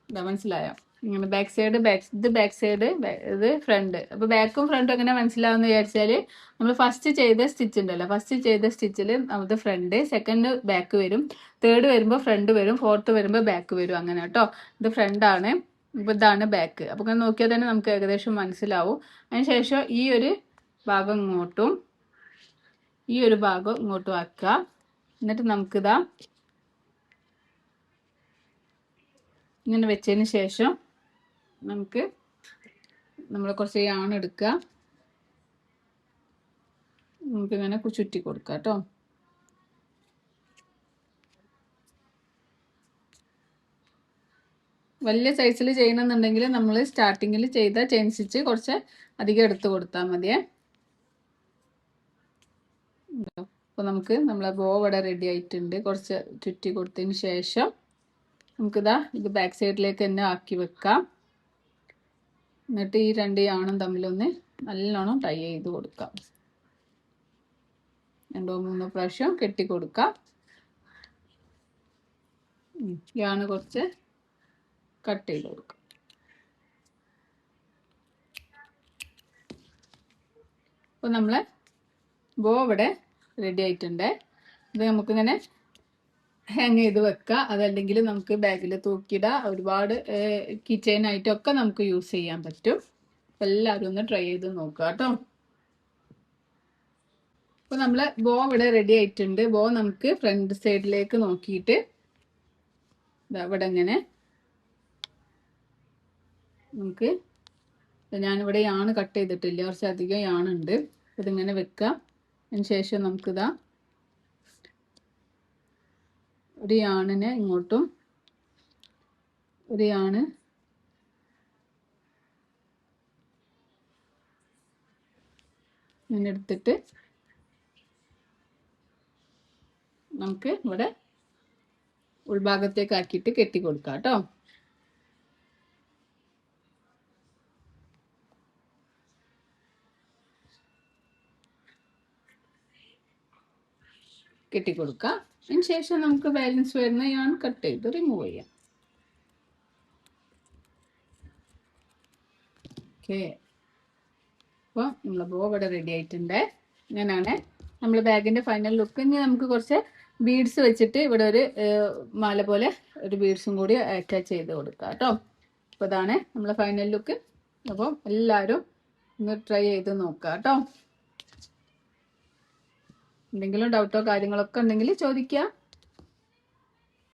ഇതാ, മനസ്സിലായോ? ഇങ്ങനെ ബാക്ക് സൈഡ് ഇത് ബാക്ക് സൈഡ്, ഇത് ഫ്രണ്ട്. അപ്പോൾ ബാക്കും ഫ്രണ്ടും എങ്ങനെ മനസ്സിലാവുന്ന വിചാരിച്ചാൽ, നമ്മൾ ഫസ്റ്റ് ചെയ്ത സ്റ്റിച്ച് ഉണ്ടല്ലോ, ഫസ്റ്റ് ചെയ്ത സ്റ്റിച്ചിൽ അത് ഫ്രണ്ട്, സെക്കൻഡ് ബാക്ക് വരും, തേർഡ് വരുമ്പോൾ ഫ്രണ്ട് വരും, ഫോർത്ത് വരുമ്പോൾ ബാക്ക് വരും, അങ്ങനെ കേട്ടോ. ഇത് ഫ്രണ്ടാണ്, ഇപ്പോൾ ഇതാണ് ബാക്ക്. അപ്പോൾ ഇങ്ങനെ നോക്കിയാൽ തന്നെ നമുക്ക് ഏകദേശം മനസ്സിലാവും. അതിനുശേഷം ഈ ഒരു ഭാഗം ഇങ്ങോട്ടും ഈ ഒരു ഭാഗം ഇങ്ങോട്ടും ആക്കുക. എന്നിട്ട് നമുക്കിതാ ഇങ്ങനെ വെച്ചതിന് ശേഷം നമ്മൾ കുറച്ച് യാൺ എടുക്കുക, നമുക്കിങ്ങനെ ചുറ്റി കൊടുക്കുക കേട്ടോ. വലിയ സൈസിൽ ചെയ്യണമെന്നുണ്ടെങ്കിൽ നമ്മൾ സ്റ്റാർട്ടിങ്ങിൽ ചെയ്ത ചെയിൻ സ്റ്റിച്ച് കുറച്ച് അധികം എടുത്ത് കൊടുത്താൽ മതിയേ. അപ്പോൾ നമുക്ക് നമ്മളെ ബോ ഇവിടെ റെഡി ആയിട്ടുണ്ട്. കുറച്ച് ചുറ്റി കൊടുത്തതിന് ശേഷം നമുക്കിതാ ഇത് ബാക്ക് സൈഡിലേക്ക് തന്നെ ആക്കി വെക്കാം. എന്നിട്ട് ഈ രണ്ട് യാണും തമ്മിലൊന്ന് നല്ലോണം ടൈ ചെയ്ത് കൊടുക്കാം. 2-3 പ്രാവശ്യം കെട്ടി കൊടുക്കാം. യാണ് കുറച്ച് കട്ട് ചെയ്ത് കൊടുക്കാം. അപ്പോൾ നമ്മളെ ബോ ഇവിടെ റെഡി ആയിട്ടുണ്ട്. ഇത് നമുക്കിങ്ങനെ ഹാങ് ചെയ്ത് വെക്കാം, അതല്ലെങ്കിൽ നമുക്ക് ബാഗിൽ തൂക്കിയിടാം. ഒരുപാട് കീ ചെയിൻ ആയിട്ടൊക്കെ നമുക്ക് യൂസ് ചെയ്യാൻ പറ്റും. അപ്പോൾ എല്ലാവരും ഒന്ന് ട്രൈ ചെയ്ത് നോക്കുക കേട്ടോ. അപ്പോൾ നമ്മൾ ബോ ഇവിടെ റെഡി ആയിട്ടുണ്ട്. ബോ നമുക്ക് ഫ്രണ്ട് സൈഡിലേക്ക് നോക്കിയിട്ട് ഇവിടെ ഇങ്ങനെ നമുക്ക്, ഞാനിവിടെ യാണ് കട്ട് ചെയ്തിട്ടില്ല, കുറച്ചധികം യാണുണ്ട്. ഇതിങ്ങനെ വെക്കാം. അതിന് ശേഷം നമുക്കിതാ ഒരു യാണിനെ ഇങ്ങോട്ടും ഒരു യാണ് ഇങ്ങനെ എടുത്തിട്ട് നമുക്ക് ഇവിടെ ഉൾഭാഗത്തേക്ക് ആക്കിയിട്ട് കെട്ടി കൊടുക്കാം കേട്ടോ. കെട്ടിക്കൊടുക്കാം. അതിന് ശേഷം നമുക്ക് ബാലൻസ് വരുന്ന യാൺ കട്ട് ചെയ്ത് റിമൂവ് ചെയ്യാം. ഓക്കെ, അപ്പോൾ നമ്മളെ ബോ ഇവിടെ റെഡി ആയിട്ടുണ്ട്. ഇങ്ങനെയാണ് നമ്മൾ ബാഗിൻ്റെ ഫൈനൽ ലുക്ക്. ഇനി നമുക്ക് കുറച്ച് ബീഡ്സ് വെച്ചിട്ട് ഇവിടെ ഒരു മാല പോലെ ഒരു ബീഡ്സും കൂടി അറ്റാച്ച് ചെയ്ത് കൊടുക്കാം കേട്ടോ. അപ്പോൾ ഇതാണ് നമ്മളെ ഫൈനൽ ലുക്ക്. അപ്പോൾ എല്ലാവരും ഒന്ന് ട്രൈ ചെയ്ത് നോക്കാം കേട്ടോ. എന്തെങ്കിലും ഡൗട്ടോ കാര്യങ്ങളൊക്കെ ഉണ്ടെങ്കിൽ ചോദിക്കുക.